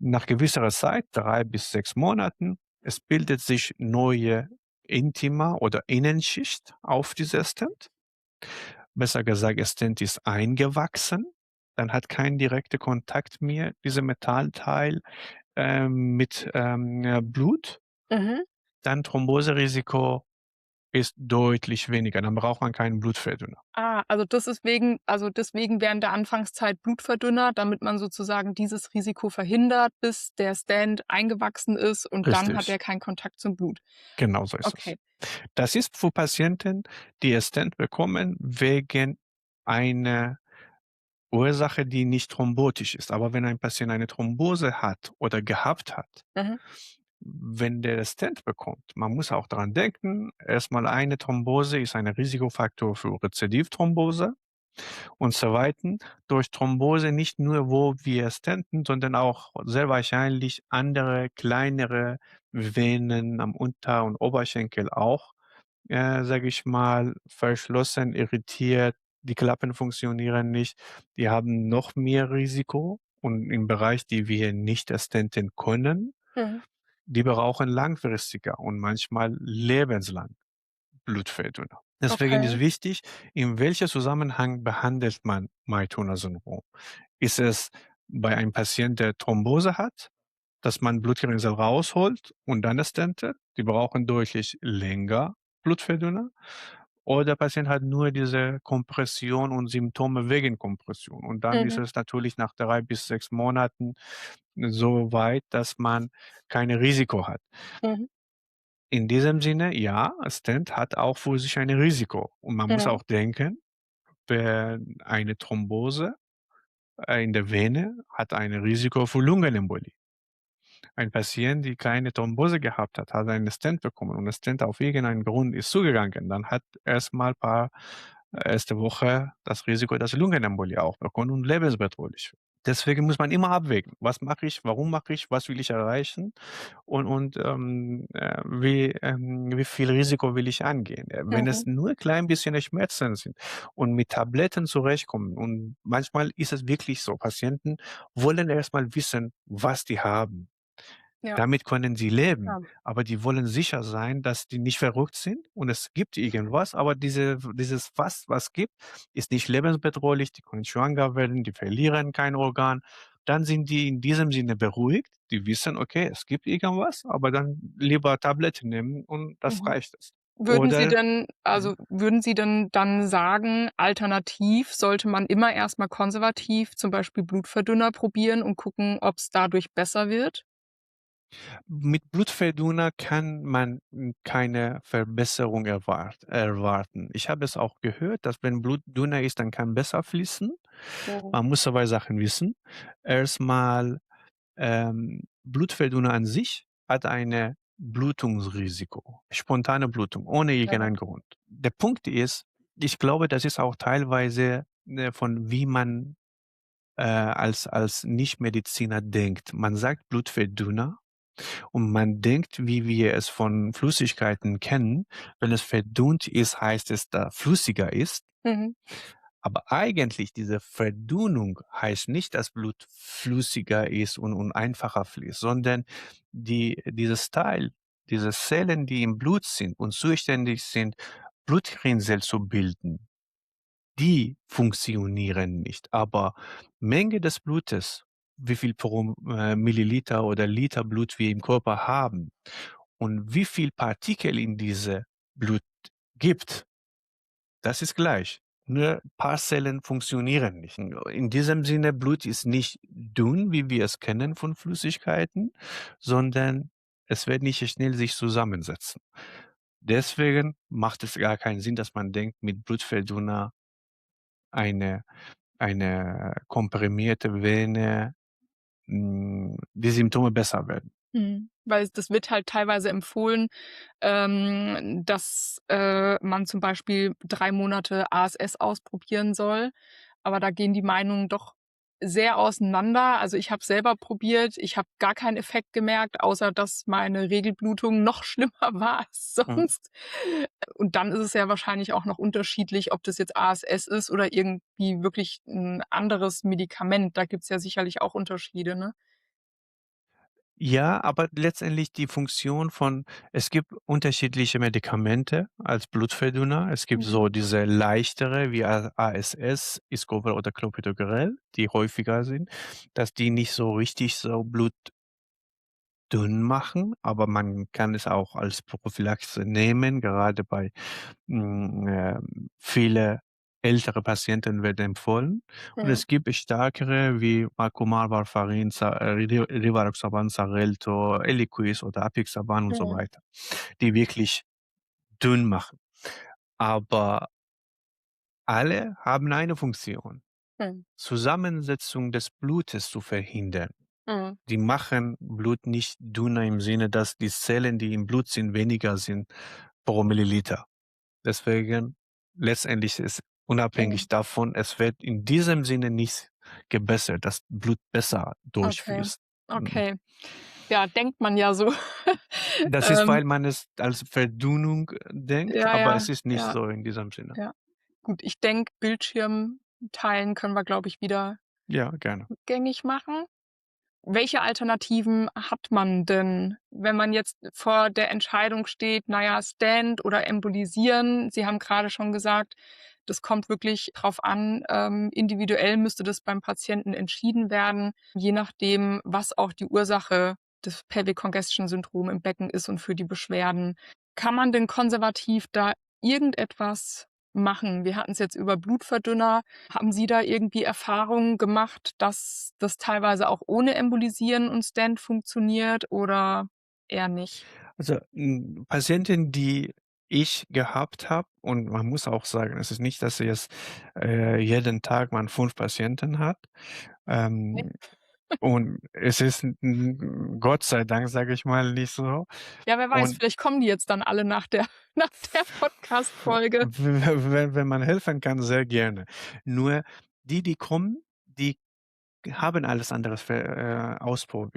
Nach gewisser Zeit, 3 bis 6 Monaten, es bildet sich neue Intima oder Innenschicht auf dieser Stent. Besser gesagt, der Stent ist eingewachsen, dann hat keinen direkten Kontakt mehr, dieser Metallteil, mit, Blut. Mhm. Dann Thromboserisiko ist deutlich weniger, dann braucht man keinen Blutverdünner. Ah, also das ist deswegen während der Anfangszeit Blutverdünner, damit man sozusagen dieses Risiko verhindert, bis der Stent eingewachsen ist und dann hat Richtig, er keinen Kontakt zum Blut. genau so ist es. Okay. Das ist für Patienten, die Stent bekommen wegen einer Ursache, die nicht thrombotisch ist. Aber wenn ein Patient eine Thrombose hat oder gehabt hat, Mhm. wenn der Stent bekommt, man muss auch daran denken, erstmal eine Thrombose ist ein Risikofaktor für Rezidivthrombose. Und zweitens durch Thrombose nicht nur, wo wir stenten, sondern auch sehr wahrscheinlich andere kleinere Venen am Unter und Oberschenkel auch, sage ich mal, verschlossen, irritiert, die Klappen funktionieren nicht. Die haben noch mehr Risiko und im Bereich, die wir nicht stenten können, Mhm. die brauchen langfristiger und manchmal lebenslang Blutverdünner. Deswegen ist Okay. wichtig, in welchem Zusammenhang behandelt man Mytona-Syndrom? Ist es bei einem Patienten, der Thrombose hat, dass man Blutgerinnsel rausholt und dann stentet? Die brauchen deutlich länger Blutverdünner. Oder der Patient hat nur diese Kompression und Symptome wegen Kompression. Und dann ist Mhm. es natürlich nach 3 bis 6 Monaten so weit, dass man kein Risiko hat. Mhm. In diesem Sinne, ja, Stent hat auch für sich ein Risiko. Und man muss Mhm. auch denken, wer eine Thrombose, in der Vene hat ein Risiko für Lungenembolie. Ein Patient, die keine Thrombose gehabt hat, hat einen Stent bekommen und der Stent auf irgendeinen Grund ist zugegangen, dann hat erstmal paar erste Woche das Risiko, dass Lungenembolie auch bekommt und lebensbedrohlich. Deswegen muss man immer abwägen: „Was mache ich? Warum mache ich? Was will ich erreichen? Wie viel Risiko will ich angehen?“ Wenn es Mhm. nur klein bisschen Schmerzen sind und mit Tabletten zurechtkommen und manchmal ist es wirklich so, Patienten wollen erstmal wissen, was die haben. Ja, Damit können sie leben, klar. aber die wollen sicher sein, dass die nicht verrückt sind und es gibt irgendwas, aber dieses was gibt, ist nicht lebensbedrohlich, die können schwanger werden, die verlieren kein Organ. Dann sind die in diesem Sinne beruhigt. Die wissen: „Okay, es gibt irgendwas, aber dann lieber Tabletten nehmen und das Mhm. reicht es.“ Oder mhm. Würden Sie denn dann sagen, alternativ sollte man immer erst mal konservativ zum Beispiel Blutverdünner probieren und gucken, ob's dadurch besser wird? Mit Blutverdünner kann man, keine Verbesserung erwarten. Ich habe es auch gehört, dass wenn Blut dünner ist, dann kann besser fließen. Mhm. Man muss 2 Sachen wissen. Erstmal, Blutverdünner an sich hat eine Blutungsrisiko, spontane Blutung ohne Ja. irgendeinen Grund. Der Punkt ist, ich glaube, das ist auch teilweise, von wie man, als Nichtmediziner denkt. Man sagt Blutverdünner und man denkt, wie wir es von Flüssigkeiten kennen, wenn es verdünnt ist, heißt es, da flüssiger ist. Mhm. Aber eigentlich diese Verdünnung heißt nicht, dass Blut flüssiger ist und einfacher fließt, sondern dieses Teil, diese Zellen, die im Blut sind und zuständig sind, Blutrinsel zu bilden, die funktionieren nicht. Aber Menge des Blutes, wie viel pro, Milliliter oder Liter Blut wir im Körper haben und wie viel Partikel in diese Blut gibt, das ist gleich. Nur paar Zellen funktionieren nicht. In diesem Sinne, Blut ist nicht dünn, wie wir es kennen von Flüssigkeiten, sondern es wird nicht schnell sich zusammensetzen. Deswegen macht es gar keinen Sinn, dass man denkt, mit Blutverdünner eine komprimierte Vene, die Symptome besser werden. Mhm. Weil das wird halt teilweise empfohlen, dass, man zum Beispiel 3 Monate ASS ausprobieren soll, aber da gehen die Meinungen doch sehr auseinander. Also, ich habe selber probiert, ich habe gar keinen Effekt gemerkt, außer dass meine Regelblutung noch schlimmer war als Mhm. sonst. Und dann ist es ja wahrscheinlich auch noch unterschiedlich, ob das jetzt ASS ist oder irgendwie wirklich 'n anderes Medikament. Da gibt's ja sicherlich auch Unterschiede, ne? Ja, aber letztendlich die Funktion von es gibt unterschiedliche Medikamente als Blutverdünner. Es gibt Mhm. so diese leichtere wie ASS, Iscoval oder Clopidogrel, die häufiger sind, dass die nicht so richtig so blutdünn machen, aber man kann es auch als Prophylaxe nehmen, gerade bei viele ältere Patienten werden empfohlen. Und Mhm. es gibt stärkere wie Macomar, Warfarin, Rivaroxaban, Xarelto, Eliquis oder Apixaban und so Mhm. weiter, die wirklich dünn machen. Aber alle haben eine Funktion: Mhm. Zusammensetzung des Blutes zu verhindern. Mhm. Die machen Blut nicht dünner im Sinne, dass die Zellen, die im Blut sind, weniger sind pro Milliliter. Deswegen letztendlich ist Mhm. unabhängig davon, es wird in diesem Sinne nicht gebessert, dass Blut besser Okay, durchfließt. Mhm. okay. Ja, denkt man ja so. Das ist, Ähm, weil man es als Verdünnung denkt, ja, aber ja, es ist nicht ja, so in diesem Sinne. ja. Gut, ich denke, Bildschirm teilen können wir, glaube ich, wieder Ja, gerne. gängig machen. Welche Alternativen hat man denn, wenn man jetzt vor der Entscheidung steht, na ja, Stent oder embolisieren? Sie haben grade schon gesagt, das kommt wirklich drauf an. Individuell müsste das beim Patienten entschieden werden, je nachdem, was auch die Ursache des Pelvic Congestion Syndrom im Becken ist und für die Beschwerden. Kann man denn konservativ da irgendetwas machen? Wir hatten's jetzt über Blutverdünner. Haben Sie da irgendwie Erfahrungen gemacht, dass das teilweise auch ohne Embolisieren und Stent funktioniert oder eher nicht? Also, Patientin, die ich gehabt habe, und man muss auch sagen, es ist nicht, dass sie jetzt, jeden Tag man 5 Patienten hat. Ne? Ähm, und es ist Gott sei Dank, sage ich mal, nicht so. Ja, wer weiß, Und vielleicht kommen die jetzt dann alle nach der nach der Podcast-Folge. wenn man helfen kann, sehr gerne. Nur die kommen, die haben alles anderes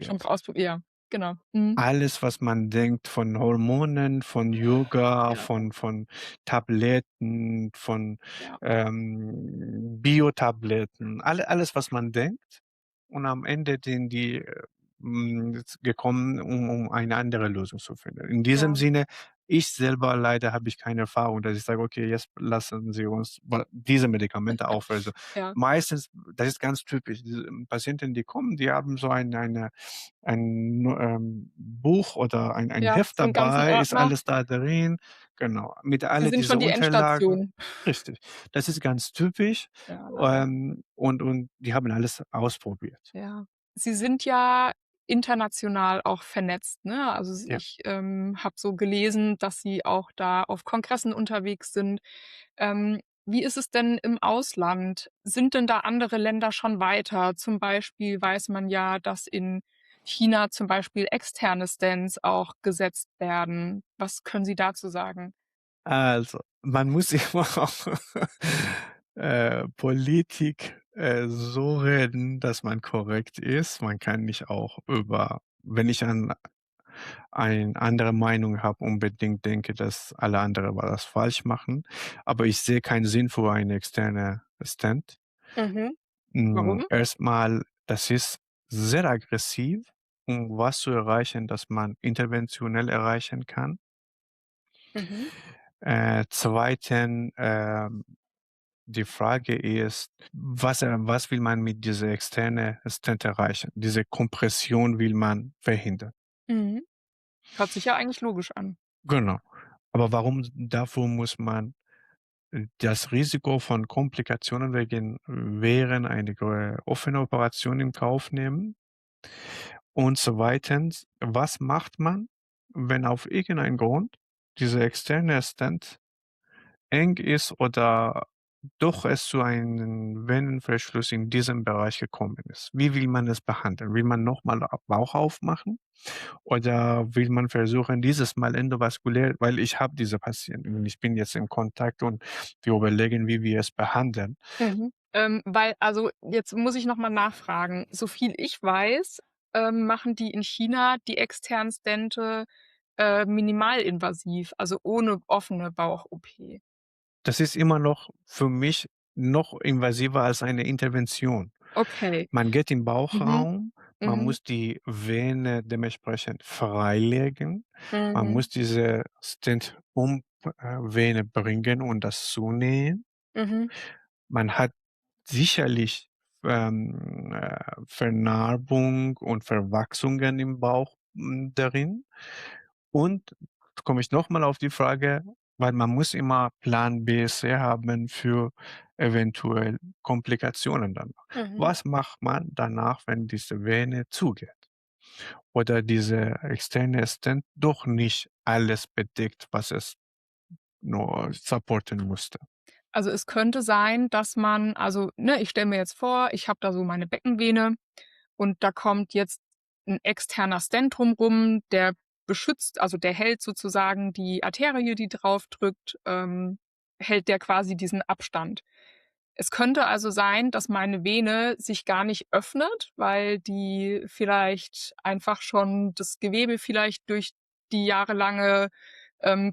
Schon ausprobiert. ausprobiert, ja, genau. Mhm. Alles, was man denkt, von Hormonen, von Yoga, Ja, von Tabletten, von, ja. Biotabletten, alles, was man denkt. Und am Ende sind die, jetzt gekommen, um eine andere Lösung zu finden. In diesem Ja, Sinne, ich selber leider habe ich keine Erfahrung, dass ich sage: „Okay, jetzt lassen Sie uns diese Medikamente aufhören." Also, ja. meistens das ist ganz typisch, diese Patienten, die kommen, die haben so Buch oder ein Ja, Heft so 'n ganzen dabei, ist Ordner. alles da drin, genau, mit Sie alle sind diese schon die Unterlagen. Endstation. Richtig. Das ist ganz typisch, Ja, leider. und die haben alles ausprobiert. Ja. Sie sind ja international auch vernetzt, ne? Also, Ja. ich, habe so gelesen, dass Sie auch da auf Kongressen unterwegs sind. Wie ist es denn im Ausland? Sind denn da andere Länder schon weiter? Zum Beispiel weiß man ja, dass in China zum Beispiel externe Stents auch gesetzt werden. Was können Sie dazu sagen? Also, man muss immer auch, Politik, so reden, dass man korrekt ist. Man kann nicht auch wenn ich an eine andere Meinung habe, unbedingt denke, dass alle andere was falsch machen. Aber ich sehe keinen Sinn für eine externe Stent. Mhm. Warum? Erst das ist sehr aggressiv, um was zu erreichen, das man interventionell erreichen kann. Mhm. 2. Die Frage ist, was will man mit dieser externe Stent erreichen? Diese Kompression will man verhindern. Mhm. Hört sich ja eigentlich logisch an. Genau. Aber warum dafür muss man das Risiko von Komplikationen während einer offenen Operation in Kauf nehmen? Und zweitens, was macht man? wenn auf irgendeinen Grund dieser externe Stent eng ist oder doch es zu einem Venenverschluss in diesem Bereich gekommen ist. Wie will man es behandeln? Will man nochmal Bauch aufmachen oder will man versuchen, dieses Mal endovaskulär, weil ich habe diese Patienten und ich bin jetzt im Kontakt und wir überlegen, wie wir es behandeln. Mhm. Weil also, jetzt muss ich noch mal nachfragen. Soviel ich weiß, machen die in China die externen Stente, minimalinvasiv, also ohne offene Bauch-OP. Das ist immer noch für mich noch invasiver als eine Intervention. Okay. Man geht im Mhm. Bauchraum, man Mhm. muss die Vene dementsprechend freilegen. Man Mhm. muss diese Stent Vene bringen und das zunähen. Mhm. Man hat sicherlich, Vernarbung und Verwachsungen im Bauch, darin. Und komme ich noch mal auf die Frage, weil man muss immer Plan B, C haben für eventuell Komplikationen danach. Mhm. Was macht man danach, wenn diese Vene zugeht oder diese externe Stent doch nicht alles bedeckt, was es nur supporten musste? Also, es könnte sein, dass man also, ne, ich stelle mir jetzt vor, ich habe da so meine Beckenvene und da kommt jetzt 'n externer Stent drum der beschützt also, der hält sozusagen die Arterie, die drauf drückt hält der quasi diesen Abstand. Es könnte also sein, dass meine Vene sich gar nicht öffnet, weil die vielleicht einfach schon das Gewebe vielleicht durch die jahrelange,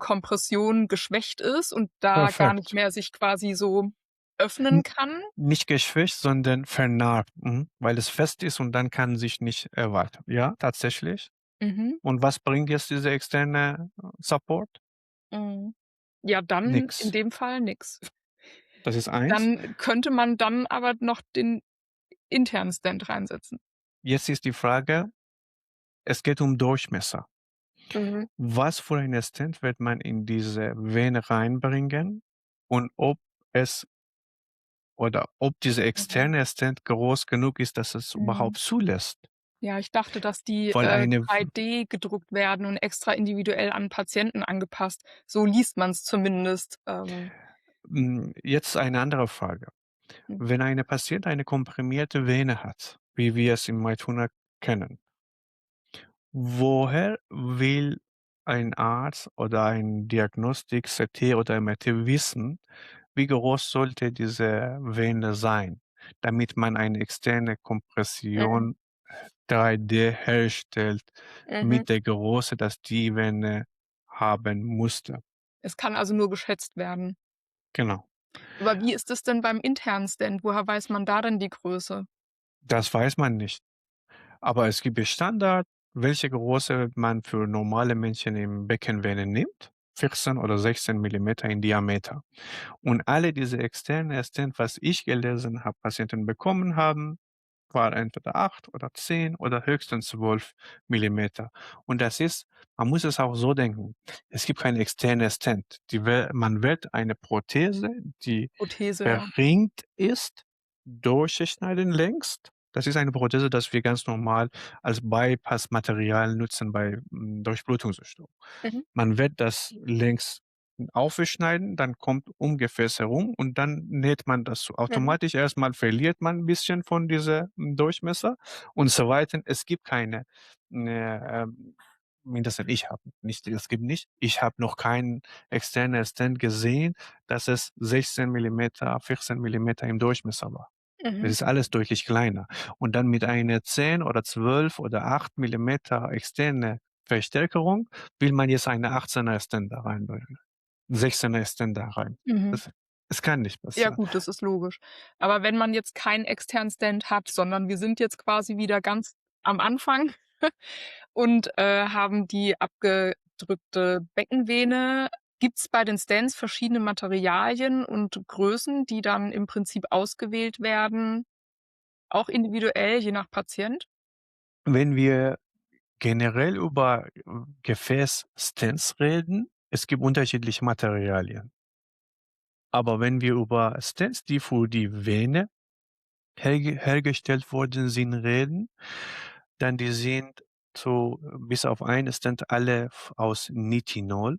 Kompression geschwächt ist und da gar nicht Perfekt. mehr sich quasi so öffnen N kann. Nicht geschwächt, sondern vernarbt, weil es fest ist und dann kann sich nicht erweitern. Ja, tatsächlich. Mhm, Und was bringt jetzt dieser externe Support? mhm. Ja, dann in Nix. dem Fall nix. Das ist eins. Dann könnte man dann aber noch den internen Stent reinsetzen. Jetzt ist die Frage, es geht um Durchmesser. Mhm, Was für ein Stent wird man in diese Vene reinbringen und es ob dieser mhm, externe Stent groß genug ist, dass es mhm. überhaupt zulässt. Ja, ich dachte, dass die, Weil eine 3D gedruckt werden und extra individuell an Patienten angepasst. So liest man's zumindest. Jetzt eine andere Frage. Hm, Wenn eine Patient eine komprimierte Vene hat, wie wir es im Mai-Tunnel kennen, woher will ein Arzt oder ein Diagnostik, CT oder MRT wissen, wie groß sollte diese Vene sein, damit man eine externe mhm, Kompression 3D herstellt mhm. mit der Größe, dass die Vene haben musste. Es kann also nur geschätzt werden. Genau. Aber wie ist es denn beim internen Stent? Woher weiß man da denn die Größe? Das weiß man nicht. Aber es gibt ja Standard, welche Größe man für normale Menschen im Beckenvene nimmt. 14 oder 16 Millimeter in Diameter. Und alle diese externen Stent, was ich gelesen habe, Patienten bekommen haben, war entweder 8 oder 10 oder höchstens 12 Millimeter. Und das ist man muss es auch so denken, es gibt keine externe Stent. Man wird eine Prothese, die Prothese, ja. verringt ist, durchschneiden längst. Das ist eine Prothese, das wir ganz normal als Bypassmaterial nutzen bei, Durchblutungsstörungen. Mhm, Man wird das längs aufschneiden, dann kommt um Gefäß herum und dann näht man das so. mhm, Automatisch erstmal verliert man 'n bisschen von dieser Durchmesser und zweitens, es gibt keine, mindestens ich habe nicht es gibt nicht ich habe noch keinen externen Stent gesehen, dass es 16 Millimeter, 14 Millimeter im Durchmesser war. Es mhm, ist alles deutlich kleiner. Und dann mit einer 10 oder 12 oder 8 Millimeter externe Verstärkerung will man jetzt eine 18er Stent da reinbringen, 16er Stent da rein. mhm. Das kann nicht Ja passieren. gut, das ist logisch. Aber wenn man jetzt keinen externen Stand hat, sondern wir sind jetzt quasi wieder ganz am Anfang und, haben die abgedrückte Beckenvene. Gibt's bei den Stents verschiedene Materialien und Größen, die dann im Prinzip ausgewählt werden, auch individuell je nach Patient? Wenn wir generell über Gefäßstents reden, es gibt unterschiedliche Materialien. Aber wenn wir über Stents, die für die Vene hergestellt worden sind, reden, dann die sind zu bis auf einen Stent alle aus Nitinol.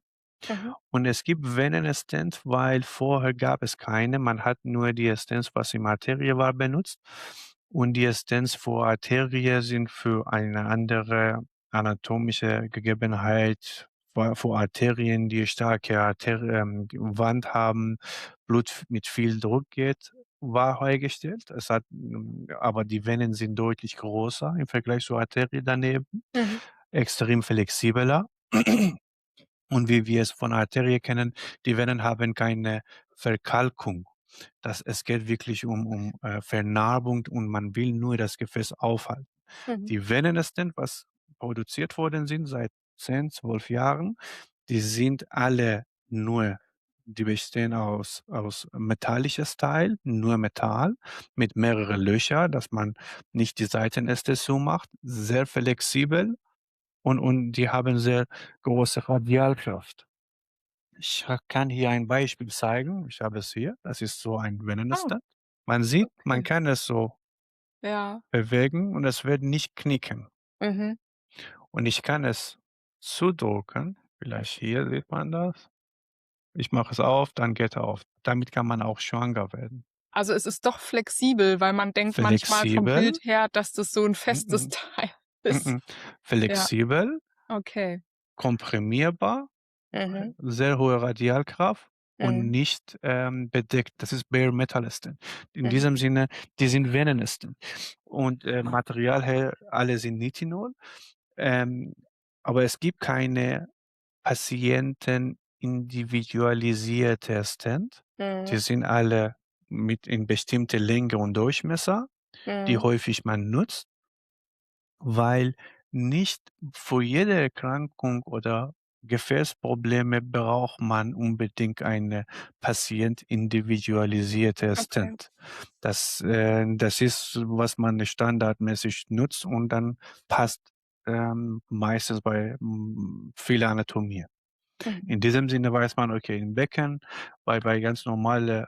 Mhm. Und es gibt Venenstent, weil vorher gab es keine. Man hat nur die Stents, was im Arterie war, benutzt. Und die Stents für Arterie sind für eine andere anatomische Gegebenheit, für Arterien, die starke Wand haben, Blut mit viel Druck geht, war hergestellt. Aber die Venen sind deutlich größer im Vergleich zur Arterie daneben, Mhm. extrem flexibler. Und wie wir es von Arterie kennen, die Venen haben keine Verkalkung. Es geht wirklich um Vernarbung und man will nur das Gefäß aufhalten. Mhm. Die Venenstent, was produziert worden sind seit 10, 12 Jahren, die sind alle nur die bestehen aus metallisches Teil, nur Metall mit mehrere Löcher, dass man nicht die Seitenäste zumacht, sehr flexibel und die haben sehr große Radialkraft. Kann hier ein Beispiel zeigen. Ich habe es hier. Das ist so ein Ah, Wendenester. Man sieht, man okay. kann es so Ja. bewegen und es wird nicht knicken. Mhm. Und ich kann es zudrücken. Vielleicht hier sieht man das. Ich mache es auf, dann geht er auf. Damit kann man auch schwanger werden. Also, es ist doch flexibel, weil man denkt manchmal vom Flexibel, Bild her, dass das so 'n festes mhm, Teil ist. mhm, Ja, flexibel, okay. komprimierbar, Mhm. sehr hohe Radialkraft und Mhm. nicht, bedeckt. Das ist Bare Metal Stent. In Mhm. diesem Sinne, die sind Venenstent. Und, Material her alle sind Nitinol, ähm, aber es gibt keine patientenindividualisierte Stent. Die Mhm. sind alle mit in bestimmte Länge und Durchmesser, die Mhm. häufig man nutzt. Weil nicht für jede Erkrankung oder Gefäßprobleme braucht man unbedingt eine patientindividualisierte Okay. Stent. Das ist, was man standardmäßig nutzt und dann passt, meistens bei, vieler Anatomie. Mhm. In diesem Sinne weiß man, okay, im Becken, bei ganz normale,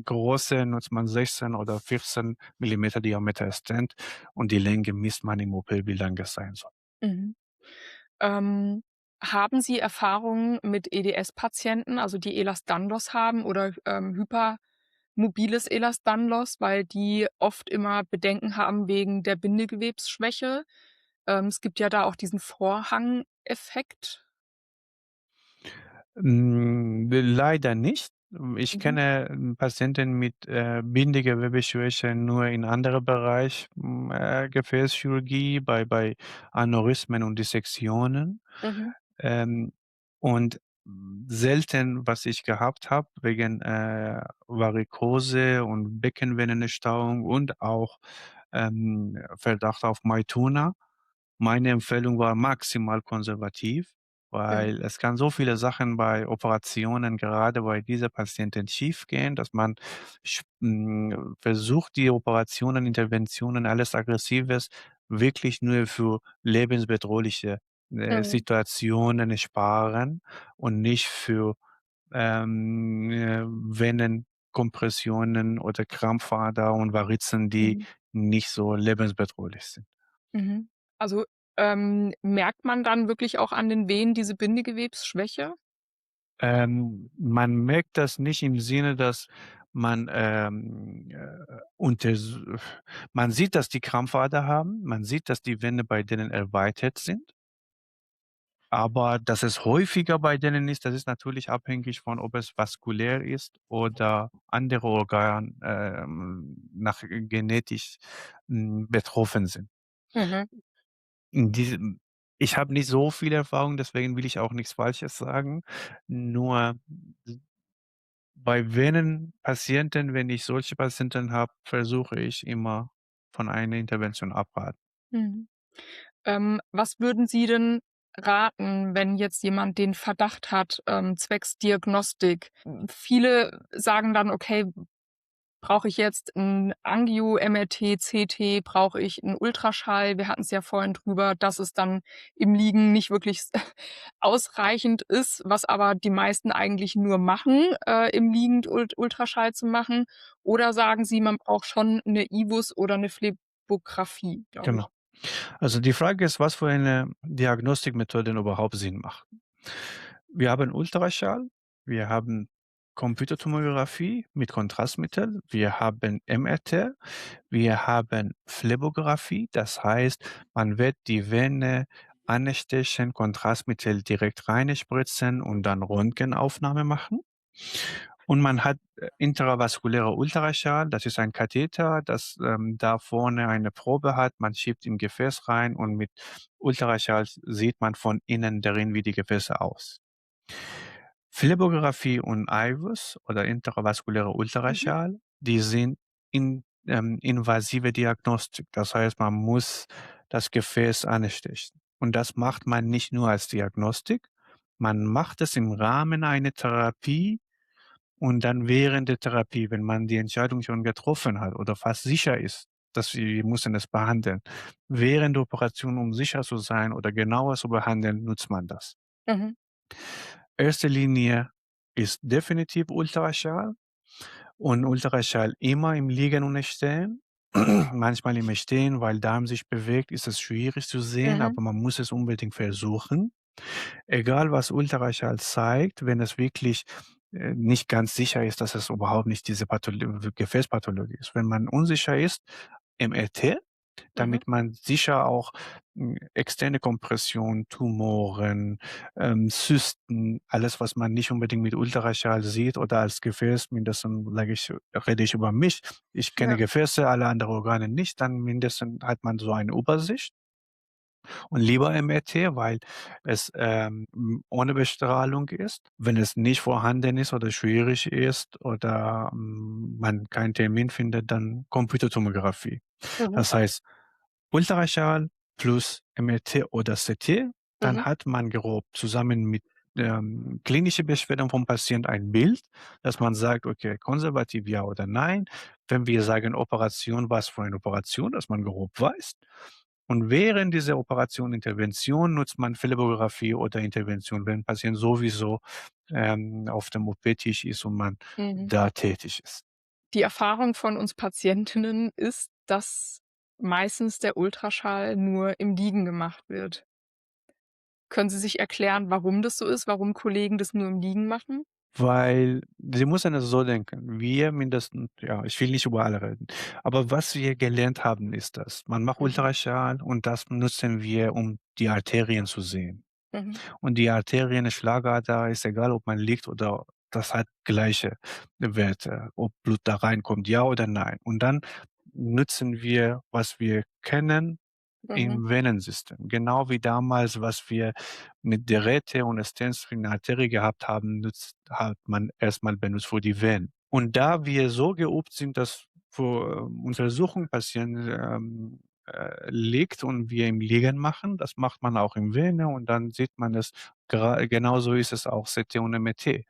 große nutzt man 16 oder 14 Millimeter Diameter Stent und die Länge misst man im OP, wie lang es sein soll. Mhm. Ähm, Haben Sie Erfahrungen mit EDS-Patienten, also die Ehlers-Danlos haben oder, hypermobiles Ehlers-Danlos, weil die oft immer Bedenken haben wegen der Bindegewebsschwäche? Es gibt ja da auch diesen Vorhangeffekt. Leider nicht. Ich Mhm. kenne, Patienten mit, Bindegewebsschwäche nur in anderem Bereich, Gefäßchirurgie, bei Aneurysmen und Dissektionen. Mhm. Ähm, und selten, was ich gehabt habe, wegen, Varikose und Beckenvenenstauung und auch, Verdacht auf Mytuna. Meine Empfehlung war maximal konservativ, Mhm. weil es kann so viele Sachen bei Operationen, gerade bei dieser Patientin schiefgehen, dass man versucht, die Operationen, Interventionen, alles Aggressives wirklich nur für lebensbedrohliche, Mhm. Situationen sparen und nicht für, Venenkompressionen oder Krampfader und Varizen, die Mhm. nicht so lebensbedrohlich sind. Mhm. Also, merkt man dann wirklich auch an den Venen diese Bindegewebsschwäche? Man merkt das nicht im Sinne, dass man, unters man sieht, dass die Krampfader haben, man sieht, dass die Wände bei denen erweitert sind, aber dass es häufiger bei denen ist, das ist natürlich abhängig von, ob es vaskulär ist oder andere nach genetisch, betroffen sind. Mhm. In diesem Ich habe nicht so viel Erfahrung, deswegen will ich auch nichts Falsches sagen. Nur bei Venenpatienten, wenn ich solche Patienten habe, versuche ich immer von einer Intervention abraten. Mhm. Was würden Sie denn raten, wenn jetzt jemand den Verdacht hat, zwecks Diagnostik? Viele sagen dann: „Okay, brauche ich jetzt 'n Angio, MRT, CT? Brauche ich 'n Ultraschall?“ Wir hatten's ja vorhin drüber, dass es dann im Liegen nicht wirklich ausreichend ist, was aber die meisten eigentlich nur machen, im Liegend Ultraschall zu machen. Oder sagen Sie, man braucht schon 'ne IVUS oder 'ne Phlebographie, glaube Genau. ich? Also die Frage ist, was für eine Diagnostikmethode überhaupt Sinn macht. Wir haben Ultraschall, wir haben Computertomographie mit Kontrastmittel, wir haben MRT, wir haben Phlebographie, das heißt, man wird die Vene anstechen, Kontrastmittel direkt reinspritzen und dann Röntgenaufnahme machen. Und man hat, intravaskulärer Ultraschall, das ist ein Katheter, das, da vorne eine Probe hat. Man schiebt im Gefäß rein und mit Ultraschall sieht man von innen darin, wie die Gefäße aus. Phlebographie und IVUS oder intravaskulärer Mhm. Ultraschall, die sind invasive Diagnostik. Das heißt, man muss das Gefäß anstechen. Und das macht man nicht nur als Diagnostik, man macht es im Rahmen einer Therapie und dann während der Therapie, wenn man die Entscheidung schon getroffen hat oder fast sicher ist, dass wir müssen es behandeln. Während der Operation, um sicher zu sein oder genauer zu behandeln, nutzt man das. Mhm. Erste Linie ist definitiv Ultraschall und Ultraschall immer im Liegen und Stehen. Manchmal im Stehen, weil Darm sich bewegt, ist es schwierig zu sehen, Mhm. aber man muss es unbedingt versuchen. Egal, was Ultraschall zeigt, wenn es wirklich, nicht ganz sicher ist, dass es überhaupt nicht diese Gefäßpathologie ist. Wenn man unsicher ist, MRT, Mhm. damit man sicher auch, externe Kompression, Tumoren, Zysten, alles, was man nicht unbedingt mit Ultraschall sieht oder als Gefäß mindestens rede ich über mich. Ich kenne Ja. Gefäße, alle anderen Organe nicht, dann mindestens hat man so eine Übersicht und lieber MRT, weil es, ohne Bestrahlung ist. Wenn es nicht vorhanden ist oder schwierig ist oder, man keinen Termin findet, dann Computertomographie. Mhm. Das heißt, Ultraschall plus MRT oder CT, dann Mhm. hat man grob zusammen mit, klinische Beschwerden vom Patient ein Bild, dass man sagt: „Okay, konservativ ja oder nein.“ Wenn wir sagen Operation, was für eine Operation, dass man grob weiß. Und während dieser Operation Intervention nutzt man Phlebographie oder Intervention, wenn 'n Patient sowieso, auf dem OP-Tisch ist und man Mhm. da tätig ist. Die Erfahrung von uns Patientinnen ist, dass meistens der Ultraschall nur im Liegen gemacht wird. Können Sie sich erklären, warum das so ist, warum Kollegen das nur im Liegen machen? Weil Sie müssen es so denken, wir mindestens ja, ich will nicht über alle reden, aber was wir gelernt haben, ist das: Man macht Mhm. Ultraschall und das nutzen wir, um die Arterien zu sehen. Mhm. Und die Arterien, 'ne Schlagader, ist egal, ob man liegt oder das hat gleiche Werte, ob Blut da reinkommt, ja oder nein. Und dann nutzen wir, was wir kennen Mhm. im Venensystem. Genau wie damals, was wir mit Drähte und Stents in der Arterie gehabt haben, hat man erstmal benutzt für die Venen. Und da wir so geübt sind, dass für Untersuchungen passieren, liegt und wir im Liegen machen, das macht man auch im Vene und dann sieht man es genauso ist es auch CT und MRT.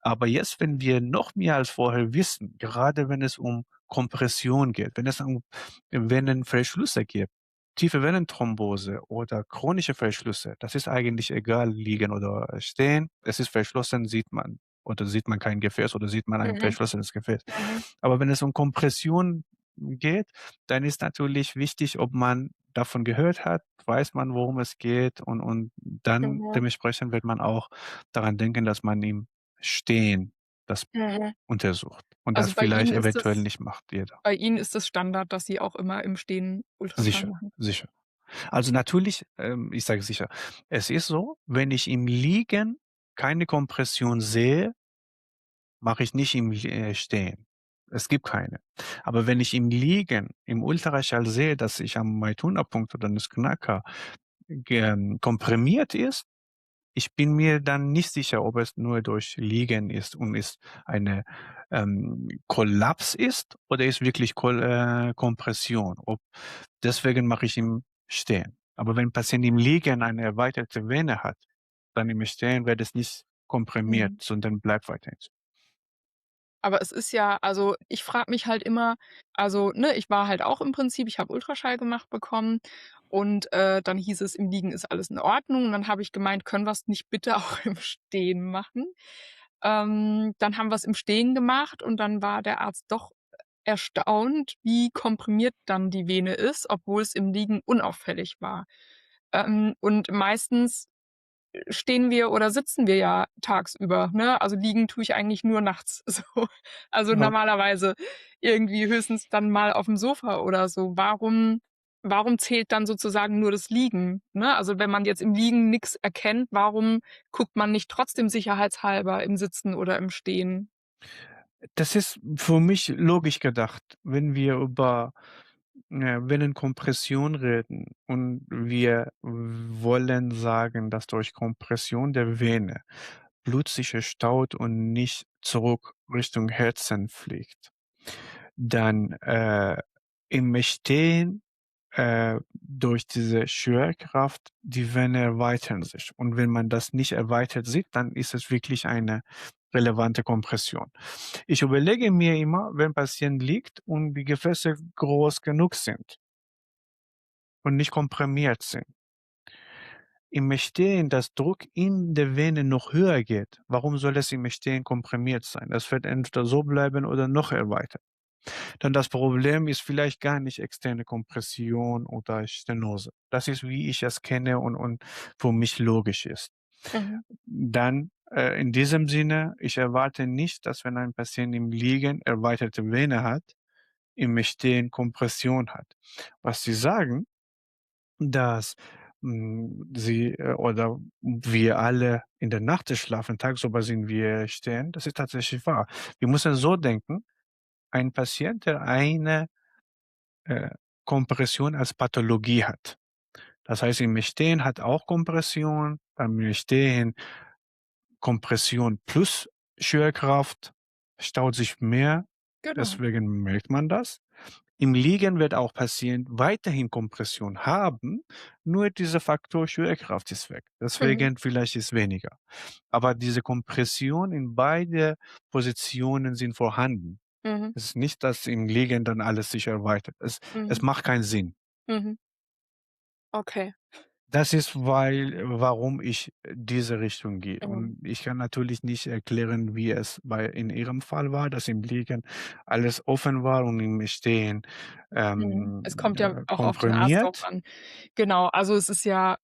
Aber jetzt, wenn wir noch mehr als vorher wissen, gerade wenn es um Kompression geht, wenn es um Venenverschlüsse gibt, tiefe Venenthrombose oder chronische Verschlüsse, das ist eigentlich egal, liegen oder stehen. Es ist verschlossen, sieht man oder sieht man kein Gefäß oder sieht man ein Mhm. verschlossenes Gefäß. Mhm. Aber wenn es um Kompression geht, dann ist natürlich wichtig, ob man davon gehört hat, weiß man, worum es geht und dann Mhm. dementsprechend wird man auch daran denken, dass man im Stehen das Mhm. untersucht und das Also, bei vielleicht Ihnen ist eventuell es nicht macht jeder. bei Ihnen ist es Standard, dass Sie auch immer im Stehen Ultraschall Sicher, machen? sicher. Also, natürlich, ich sage sicher, es ist so, wenn ich im Liegen keine Kompression sehe, mache ich nicht im Stehen. Es gibt keine. Aber wenn ich im Liegen, im Ultraschall sehe, dass ich am Maituna-Punkt oder Nussknacker komprimiert ist, ich bin mir dann nicht sicher, ob es nur durch Liegen ist und es eine, Kollaps ist oder ist wirklich Kompression. Deswegen mache ich im Stehen. Aber wenn Patient im Liegen eine erweiterte Vene hat, dann im Stehen wird es nicht komprimiert, Mhm. sondern bleibt weiterhin so. Aber es ist ja also, ich frage mich halt immer also, ne, ich war halt auch im Prinzip ich habe Ultraschall gemacht bekommen und, dann hieß es, im Liegen ist alles in Ordnung. Und dann habe ich gemeint: „Können wir's nicht bitte auch im Stehen machen?“ Dann haben wir's im Stehen gemacht und dann war der Arzt doch erstaunt, wie komprimiert dann die Vene ist, obwohl es im Liegen unauffällig war. Und meistens stehen wir oder sitzen wir ja tagsüber, ne? Also, liegen tue ich eigentlich nur nachts so. Also, Ja. normalerweise irgendwie höchstens dann mal aufm Sofa oder so. Warum zählt dann sozusagen nur das Liegen, ne? Also, wenn man jetzt im Liegen nix erkennt, warum guckt man nicht trotzdem sicherheitshalber im Sitzen oder im Stehen? Das ist für mich logisch gedacht, wenn wir über, Venenkompression reden und wir wollen sagen, dass durch Kompression der Vene Blut sich staut und nicht zurück Richtung Herzen fliegt. Dann, im Stehen, durch diese Schwerkraft die Vene erweitern sich. Und wenn man das nicht erweitert sieht, dann ist es wirklich eine relevante Kompression. Ich überlege mir immer, wenn Patient liegt und die Gefäße groß genug sind und nicht komprimiert sind. Im Stehen das Druck in der Vene noch höher geht, warum soll es im Stehen komprimiert sein? Das wird entweder so bleiben oder noch erweitert. Dann das Problem ist vielleicht gar nicht externe Kompression oder Stenose. Das ist, wie ich es kenne und für mich logisch ist. Mhm, Dann, in diesem Sinne, ich erwarte nicht, dass wenn ein Patient im Liegen erweiterte Vene hat, im Stehen Kompression hat. Was Sie sagen, dass, Sie, oder wir alle in der Nacht schlafen, tagsüber sind wir stehen, das ist tatsächlich wahr. Wir müssen so denken, ein Patient, der eine, äh, Kompression als Pathologie hat. Das heißt, im Stehen hat auch Kompression, beim Stehen Kompression plus Schwerkraft staut sich mehr, genau. deswegen merkt man das. Im Liegen wird auch Patient weiterhin Kompression haben, nur dieser Faktor Schwerkraft ist weg. Mhm, Deswegen vielleicht ist weniger. Aber diese Kompression in beide Positionen sind vorhanden. mhm, Es ist nicht, dass im Liegen dann alles sich erweitert. Es mhm, macht keinen Sinn. mhm. Okay. Das ist, warum ich diese Richtung gehe. Mhm, Und ich kann natürlich nicht erklären, wie es in Ihrem Fall war, dass im Liegen alles offen war und im Stehen, mhm. Es kommt ja auch auf den Arzt drauf komprimiert. an. Genau, also es ist ja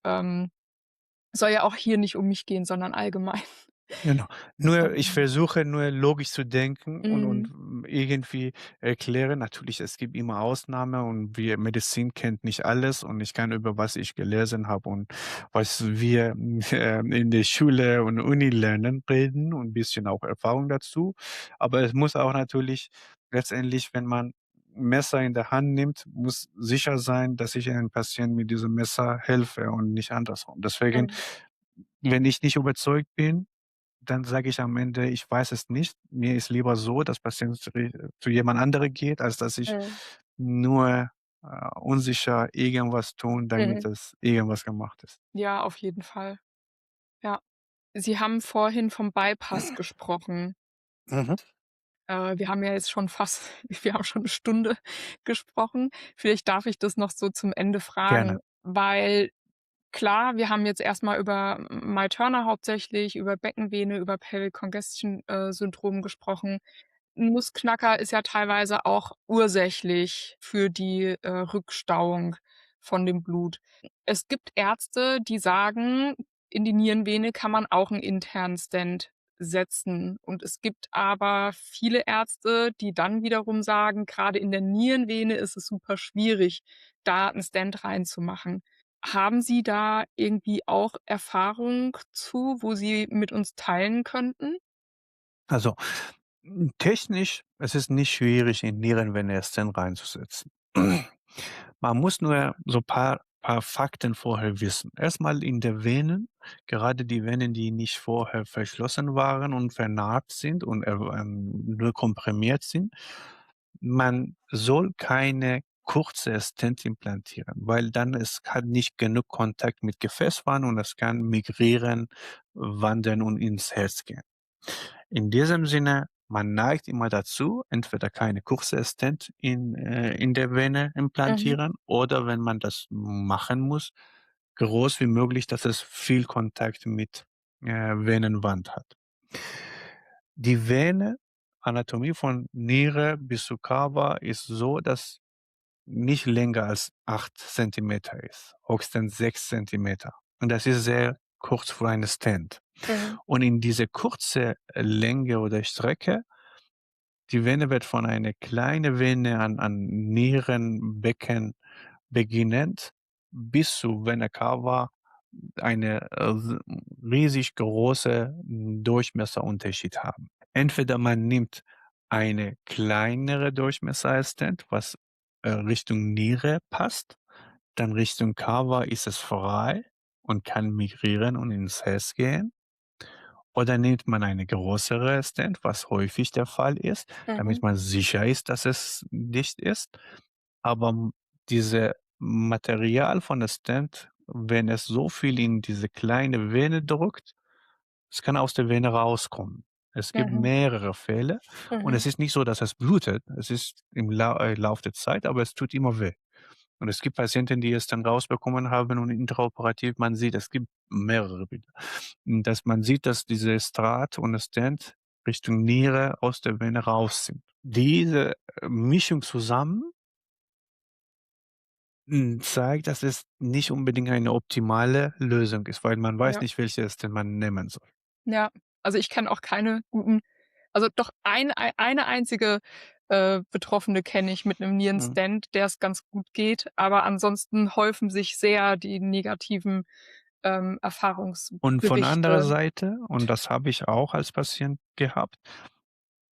soll ja auch hier nicht um mich gehen, sondern allgemein. Genau. Nur ich Ähm, versuche nur logisch zu denken und mhm, irgendwie erklären. Natürlich, es gibt immer Ausnahme und wir Medizin kennt nicht alles und ich kann über was ich gelesen habe und was wir, in der Schule und Uni lernen, reden und 'n bisschen auch Erfahrung dazu. Aber es muss auch natürlich letztendlich, wenn man Messer in der Hand nimmt, muss sicher sein, dass ich einem Patienten mit diesem Messer helfe und nicht andersrum. Deswegen, mhm, wenn ich nicht überzeugt bin, dann sage ich am Ende: „Ich weiß es nicht. Mir ist lieber so, dass Patient zu jemand andere geht, als dass ich mhm, nur, unsicher irgendwas tun, damit mhm. das irgendwas gemacht ist.“ Ja, auf jeden Fall. Ja. Sie haben vorhin vom Bypass gesprochen. Mhm. Wir haben ja jetzt schon fast wir haben schon 'ne Stunde gesprochen. Vielleicht darf ich das noch so zum Ende Gerne. fragen, weil klar, wir haben jetzt erst mal über Turner hauptsächlich, über Beckenvene, über Pelvic Congestion, Syndrom gesprochen. 'N Nussknacker ist ja teilweise auch ursächlich für die, Rückstauung von dem Blut. Es gibt Ärzte, die sagen, in die Nierenvene kann man auch 'n internen Stent setzen. Und es gibt aber viele Ärzte, die dann wiederum sagen, grade in der Nierenvene ist es super schwierig, da 'n Stent reinzumachen. Haben Sie da irgendwie auch Erfahrung zu, wo Sie mit uns teilen könnten? Also, technisch es ist nicht schwierig, in Nierenvene-Stent reinzusetzen. Man muss nur so paar Fakten vorher wissen. Erstmal in der Venen, gerade die Venen, die nicht vorher verschlossen waren und vernarbt sind und, nur komprimiert sind. Man soll keine kurze Stent implantieren, weil dann es hat nicht genug Kontakt mit Gefäßwand und es kann migrieren, wandern und ins Herz gehen. In diesem Sinne, man neigt immer dazu, entweder keine kurze Stent in der Vene Mhm, implantieren oder wenn man das machen muss, groß wie möglich, dass es viel Kontakt mit, Venenwand hat. Die Vene Anatomie von Niere bis zu Kava ist so, dass nicht länger als 8 Zentimeter ist, höchstens 6 Zentimeter. Und das ist sehr kurz für eine Stent. Mhm. Und in diese kurze Länge oder Strecke, die Vene wird von einer kleinen Vene an Nierenbecken beginnend bis zu Vena cava eine, riesig große Durchmesserunterschied haben. Entweder man nimmt eine kleinere Durchmesser als Stent, was, Richtung Niere passt, dann Richtung Cava ist es frei und kann migrieren und ins Herz gehen. Oder nimmt man eine größere Stent, was häufig der Fall ist, damit Mhm. man sicher ist, dass es dicht ist. Aber diese Material von der Stent, wenn es so viel in diese kleine Vene drückt, es kann aus der Vene rauskommen. Es gibt Mhm. mehrere Fälle und Mhm. es ist nicht so, dass es blutet. Es ist im Lauf der Zeit, aber es tut immer weh. Und es gibt Patienten, die es dann rausbekommen haben und intraoperativ man sieht, es gibt mehrere Bilder, dass man sieht, dass dieses Draht und das Stent Richtung Niere aus der Vene raus sind. Diese, Mischung zusammen, zeigt, dass es nicht unbedingt eine optimale Lösung ist, weil man weiß Ja. nicht, welches denn man nehmen soll. Ja. Also, ich kenne auch keine guten, also doch eine einzige, Betroffene kenne ich mit 'nem Mhm. Nierenstent, der's ganz gut geht, aber ansonsten häufen sich sehr die negativen, Und von anderer Erfahrungsberichte. Seite, und das habe ich auch als Patient gehabt,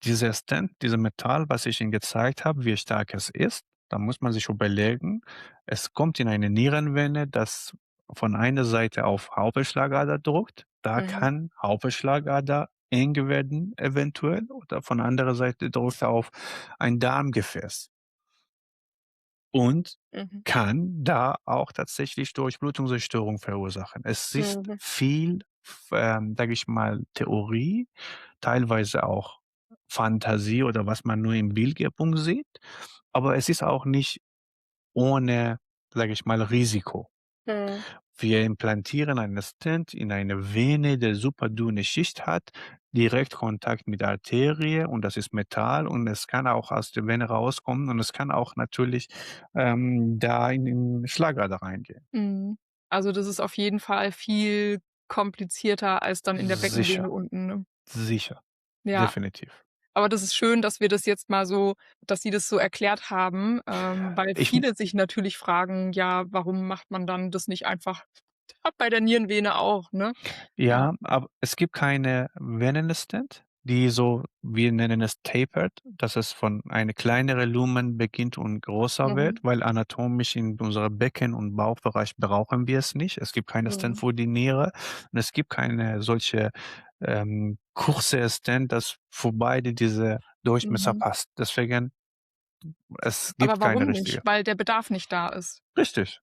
dieser Stent, diese Metall, was ich Ihnen gezeigt habe, wie stark es ist, da muss man sich überlegen, es kommt in eine Nierenvene, das von einer Seite auf Hauptschlagader drückt. Da Mhm. kann Hauptschlagader eng werden eventuell oder von anderer Seite drückt er auf ein Darmgefäß und Mhm. kann da auch tatsächlich Durchblutungsstörung verursachen. Es ist Mhm. viel, sage ich mal, Theorie, teilweise auch Fantasie oder was man nur im Bildgebung sieht, aber es ist auch nicht ohne, sage ich mal, Risiko. Mhm. Wir implantieren einen Stent in eine Vene, der super dünne Schicht hat, direkt Kontakt mit der Arterie und das ist Metall und es kann auch aus der Vene rauskommen und es kann auch natürlich, da in den Schlagader reingehen. Mhm. Also, das ist auf jeden Fall viel komplizierter als dann in der Sicher, Beckenvene unten, ne? sicher, Ja, definitiv. aber das ist schön, dass wir das jetzt mal so, dass Sie das so erklärt haben, weil Ich viele sich natürlich fragen: „Ja, warum macht man dann das nicht einfach bei der Nierenvene auch“, ne? Ja. Ja, aber es gibt keine Venenstent, die so, wir nennen es tapered, dass es von eine kleinere Lumen beginnt und größer Mhm. wird, weil anatomisch in unserem Becken und Bauchbereich brauchen wir es nicht. Es gibt keine Stent Mhm. für die Niere und es gibt keine solche, kurze Stent, das für beide diese Durchmesser Mhm. passt. Deswegen, es Aber gibt keine warum nicht? richtige. Weil der Bedarf nicht da ist. Richtig.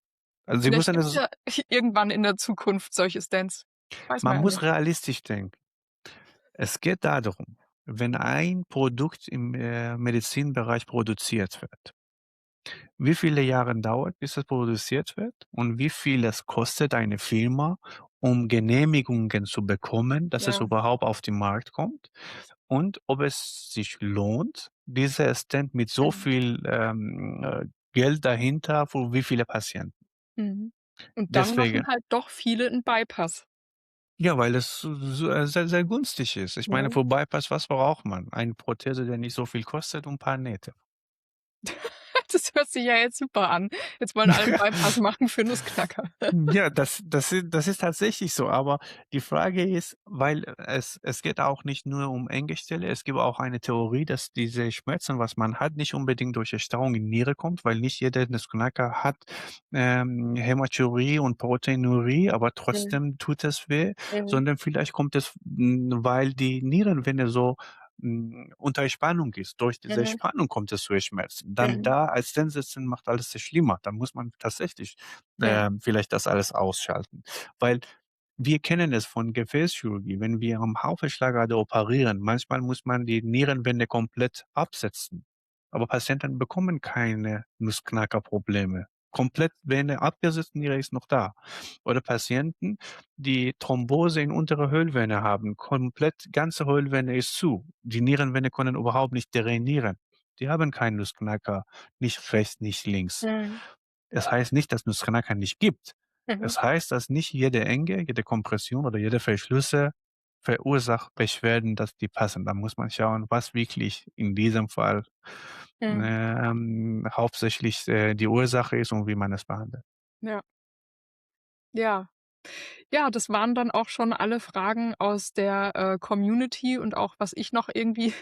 Also, Sie Vielleicht müssen gibt's es, ja irgendwann in der Zukunft solche Stents. Weiß man man ja muss nicht. realistisch denken. Es geht darum, wenn ein Produkt im, Medizinbereich produziert wird, wie viele Jahre dauert, bis es produziert wird und wie viel es kostet eine Firma, um Genehmigungen zu bekommen, dass es Ja. überhaupt auf den Markt kommt und ob es sich lohnt, dieser Stent mit so Mhm. viel, Geld dahinter für wie viele Patienten. Mhm. Und dann Deswegen, machen halt doch viele 'n Bypass, ja, weil es so sehr, sehr günstig ist. Ich meine, ne? für Bypass, was braucht man? Eine Prothese, der nicht so viel kostet und 'n paar Nähte. Das hört sich ja jetzt super an. Jetzt wollen alle 'n Bypass machen für Nussknacker. Ja, das ist tatsächlich so, aber die Frage ist, weil es geht auch nicht nur um Engstelle, es gibt auch eine Theorie, dass diese Schmerzen, was man hat, nicht unbedingt durch Erstarrung in Niere kommt, weil nicht jeder Nussknacker hat, Hämaturie und Proteinurie, aber Mhm. trotzdem tut es weh, Mhm. sondern vielleicht kommt es, weil die Nierenvene so, unter Spannung ist. Durch diese Mhm. Spannung kommt es zu Schmerzen. Dann Mhm. da als Stent setzen macht alles sehr schlimmer. Dann muss man tatsächlich, Ja. vielleicht das alles ausschalten. Weil wir kennen es von Gefäßchirurgie, wenn wir am Haufenschlagader operieren, manchmal muss man die Nierenwände komplett absetzen. Aber Patienten bekommen keine Nussknackerprobleme. komplett Vene abgesetzt, Niere ist noch da. Oder Patienten, die Thrombose in untere Höhlvene haben, komplett ganze Höhlvene ist zu. Die Nierenvene können überhaupt nicht drainieren. Die haben keinen Nussknacker, nicht rechts, nicht links. Mhm. Es heißt nicht, dass Nussknacker nicht gibt. Mhm. Es heißt, dass nicht jede Enge, jede Kompression oder jede Verschlüsse verursacht Beschwerden, dass die passen. Da muss man schauen, was wirklich in diesem Fall, Mhm. hauptsächlich, die Ursache ist und wie man es behandelt. Ja. Ja. Ja, das waren dann auch schon alle Fragen aus der, Community und auch, was ich noch irgendwie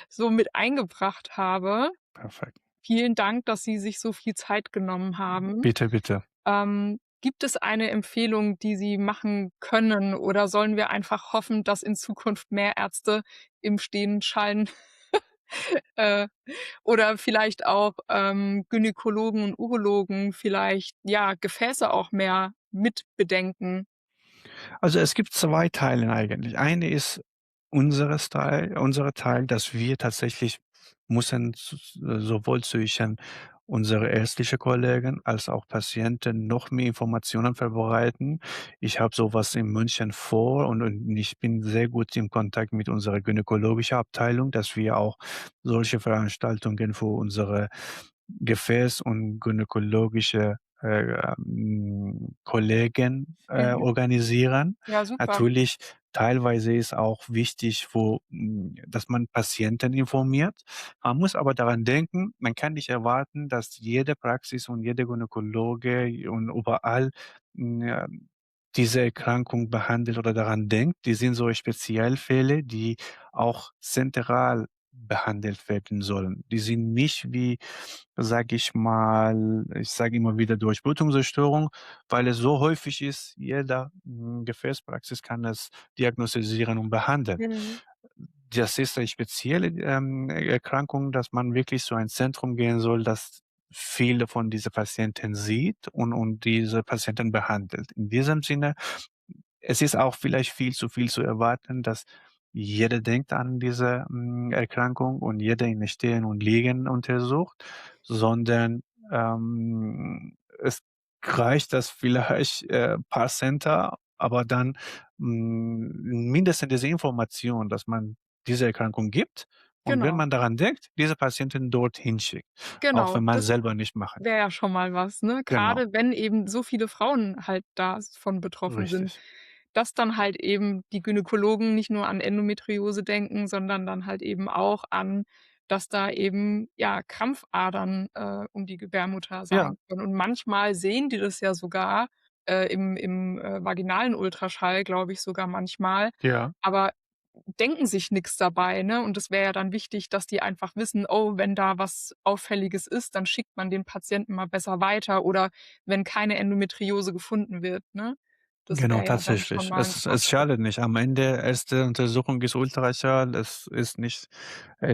so mit eingebracht habe. Perfekt. Vielen Dank, dass Sie sich so viel Zeit genommen haben. Bitte, bitte. Gibt es eine Empfehlung, die Sie machen können, oder sollen wir einfach hoffen, dass in Zukunft mehr Ärzte im Stehen schallen? Äh, oder vielleicht auch, Gynäkologen und Urologen vielleicht, ja, Gefäße auch mehr mit bedenken? Also, es gibt 2 Teile eigentlich. Eine ist unser Teil, dass wir tatsächlich müssen sowohl zwischen unsere ärztliche Kollegen als auch Patienten noch mehr Informationen verbreiten. Ich habe sowas in München vor und ich bin sehr gut im Kontakt mit unserer gynäkologischen Abteilung, dass wir auch solche Veranstaltungen für unsere Gefäß und gynäkologische, Kollegen, Mhm. organisieren. Ja, super. Natürlich, teilweise ist auch wichtig, dass man Patienten informiert. Man muss aber daran denken, man kann nicht erwarten, dass jede Praxis und jeder Gynäkologe und überall, ja, diese Erkrankung behandelt oder daran denkt. Die sind so Spezialfälle, die auch zentral behandelt werden sollen. Die sind nicht wie, sage ich mal, ich sage immer wieder Durchblutungsstörung, weil es so häufig ist, jeder, Gefäßpraxis kann es diagnostizieren und behandeln. Mhm. Das ist eine spezielle, Erkrankung, dass man wirklich so ein Zentrum gehen soll, das viele von diese Patienten sieht und diese Patienten behandelt. In diesem Sinne, es ist auch vielleicht viel zu erwarten, dass jeder denkt an diese, Erkrankung und jeder in Stehen und Liegen untersucht, sondern, es reicht, dass vielleicht, paar Center, aber dann, mindestens diese Information, dass man diese Erkrankung gibt und wenn Genau, man daran denkt, diese Patienten dorthin schickt, auch genau. wenn man Das selber nicht machen wäre kann. ja schon mal was, ne? Genau, Grade wenn eben so viele Frauen halt davon betroffen sind, richtig. dass dann halt eben die Gynäkologen nicht nur an Endometriose denken, sondern dann halt eben auch an, dass da eben, ja, Krampfadern, um die Gebärmutter Ja, sein können. Und manchmal sehen die das ja sogar, im vaginalen Ultraschall, glaube ich sogar manchmal, ja. aber denken sich nix dabei, ne? Und es wäre ja dann wichtig, dass die einfach wissen: „Oh, wenn da was Auffälliges ist, dann schickt man den Patienten mal besser weiter“, oder wenn keine Endometriose gefunden wird, ne? Das Genau, wäre ja dann schon tatsächlich. mal 'n Es Fortschritt. schadet nicht. Am Ende erste Untersuchung ist Ultraschall. Es ist nicht,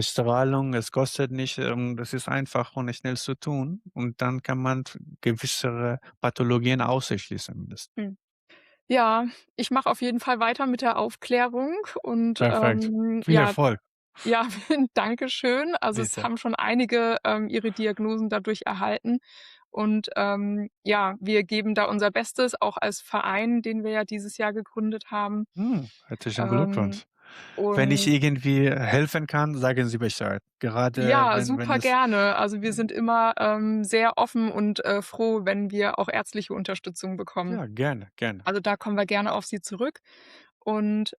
Strahlung, es kostet nicht, das ist einfach und schnell zu tun und dann kann man gewisse Pathologien ausschließen mindestens. Mhm. Ja, ich mache auf jeden Fall weiter mit der Aufklärung und, Perfekt. Viel ja, Erfolg. ja, danke schön. Also, es Bitte. haben schon einige, ihre Diagnosen dadurch erhalten und, ja, wir geben da unser Bestes, auch als Verein, den wir ja dieses Jahr gegründet haben. Herzlichen Ähm, Glückwunsch. Wenn ich und irgendwie helfen kann, sagen Sie Bescheid. Gerade ja, wenn super es gerne. Also, wir sind immer, sehr offen und, froh, wenn wir auch ärztliche Unterstützung bekommen. ja, gerne, gerne. Also, da kommen wir gerne auf Sie zurück und,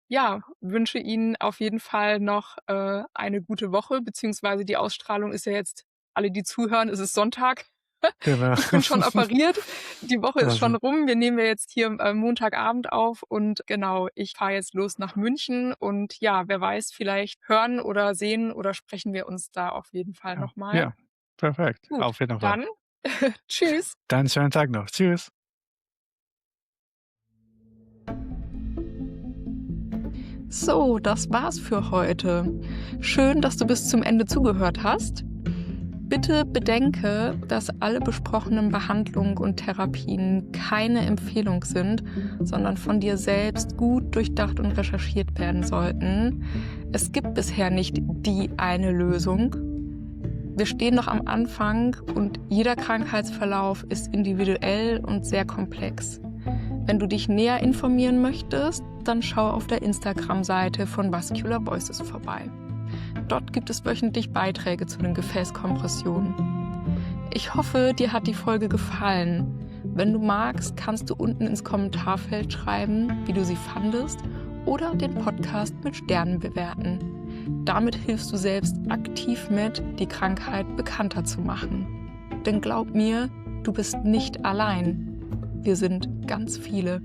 ja, wünsche Ihnen auf jeden Fall noch, eine gute Woche, beziehungsweise die Ausstrahlung ist ja jetzt, alle, die zuhören, es ist Sonntag. Genau. Ich bin schon operiert. Die Woche ist schon Also, rum. Wir nehmen ja jetzt hier, Montagabend auf und genau, ich fahre jetzt los nach München und ja, wer weiß, vielleicht hören oder sehen oder sprechen wir uns da auf jeden Fall ja, noch mal. ja, perfekt. Gut, Auf jeden Fall. dann tschüss. Dann schönen Tag noch. Tschüss. So, das war's für heute. Schön, dass du bis zum Ende zugehört hast. Bitte bedenke, dass alle besprochenen Behandlungen und Therapien keine Empfehlung sind, sondern von dir selbst gut durchdacht und recherchiert werden sollten. Es gibt bisher nicht die eine Lösung. Wir stehen noch am Anfang und jeder Krankheitsverlauf ist individuell und sehr komplex. Wenn du dich näher informieren möchtest, dann schau auf der Instagram-Seite von Vascular Voices vorbei. Dort gibt es wöchentlich Beiträge zu den Gefäßkompressionen. Ich hoffe, dir hat die Folge gefallen. Wenn du magst, kannst du unten ins Kommentarfeld schreiben, wie du sie fandest, oder den Podcast mit Sternen bewerten. Damit hilfst du selbst aktiv mit, die Krankheit bekannter zu machen. Denn glaub mir, du bist nicht allein. Wir sind ganz viele.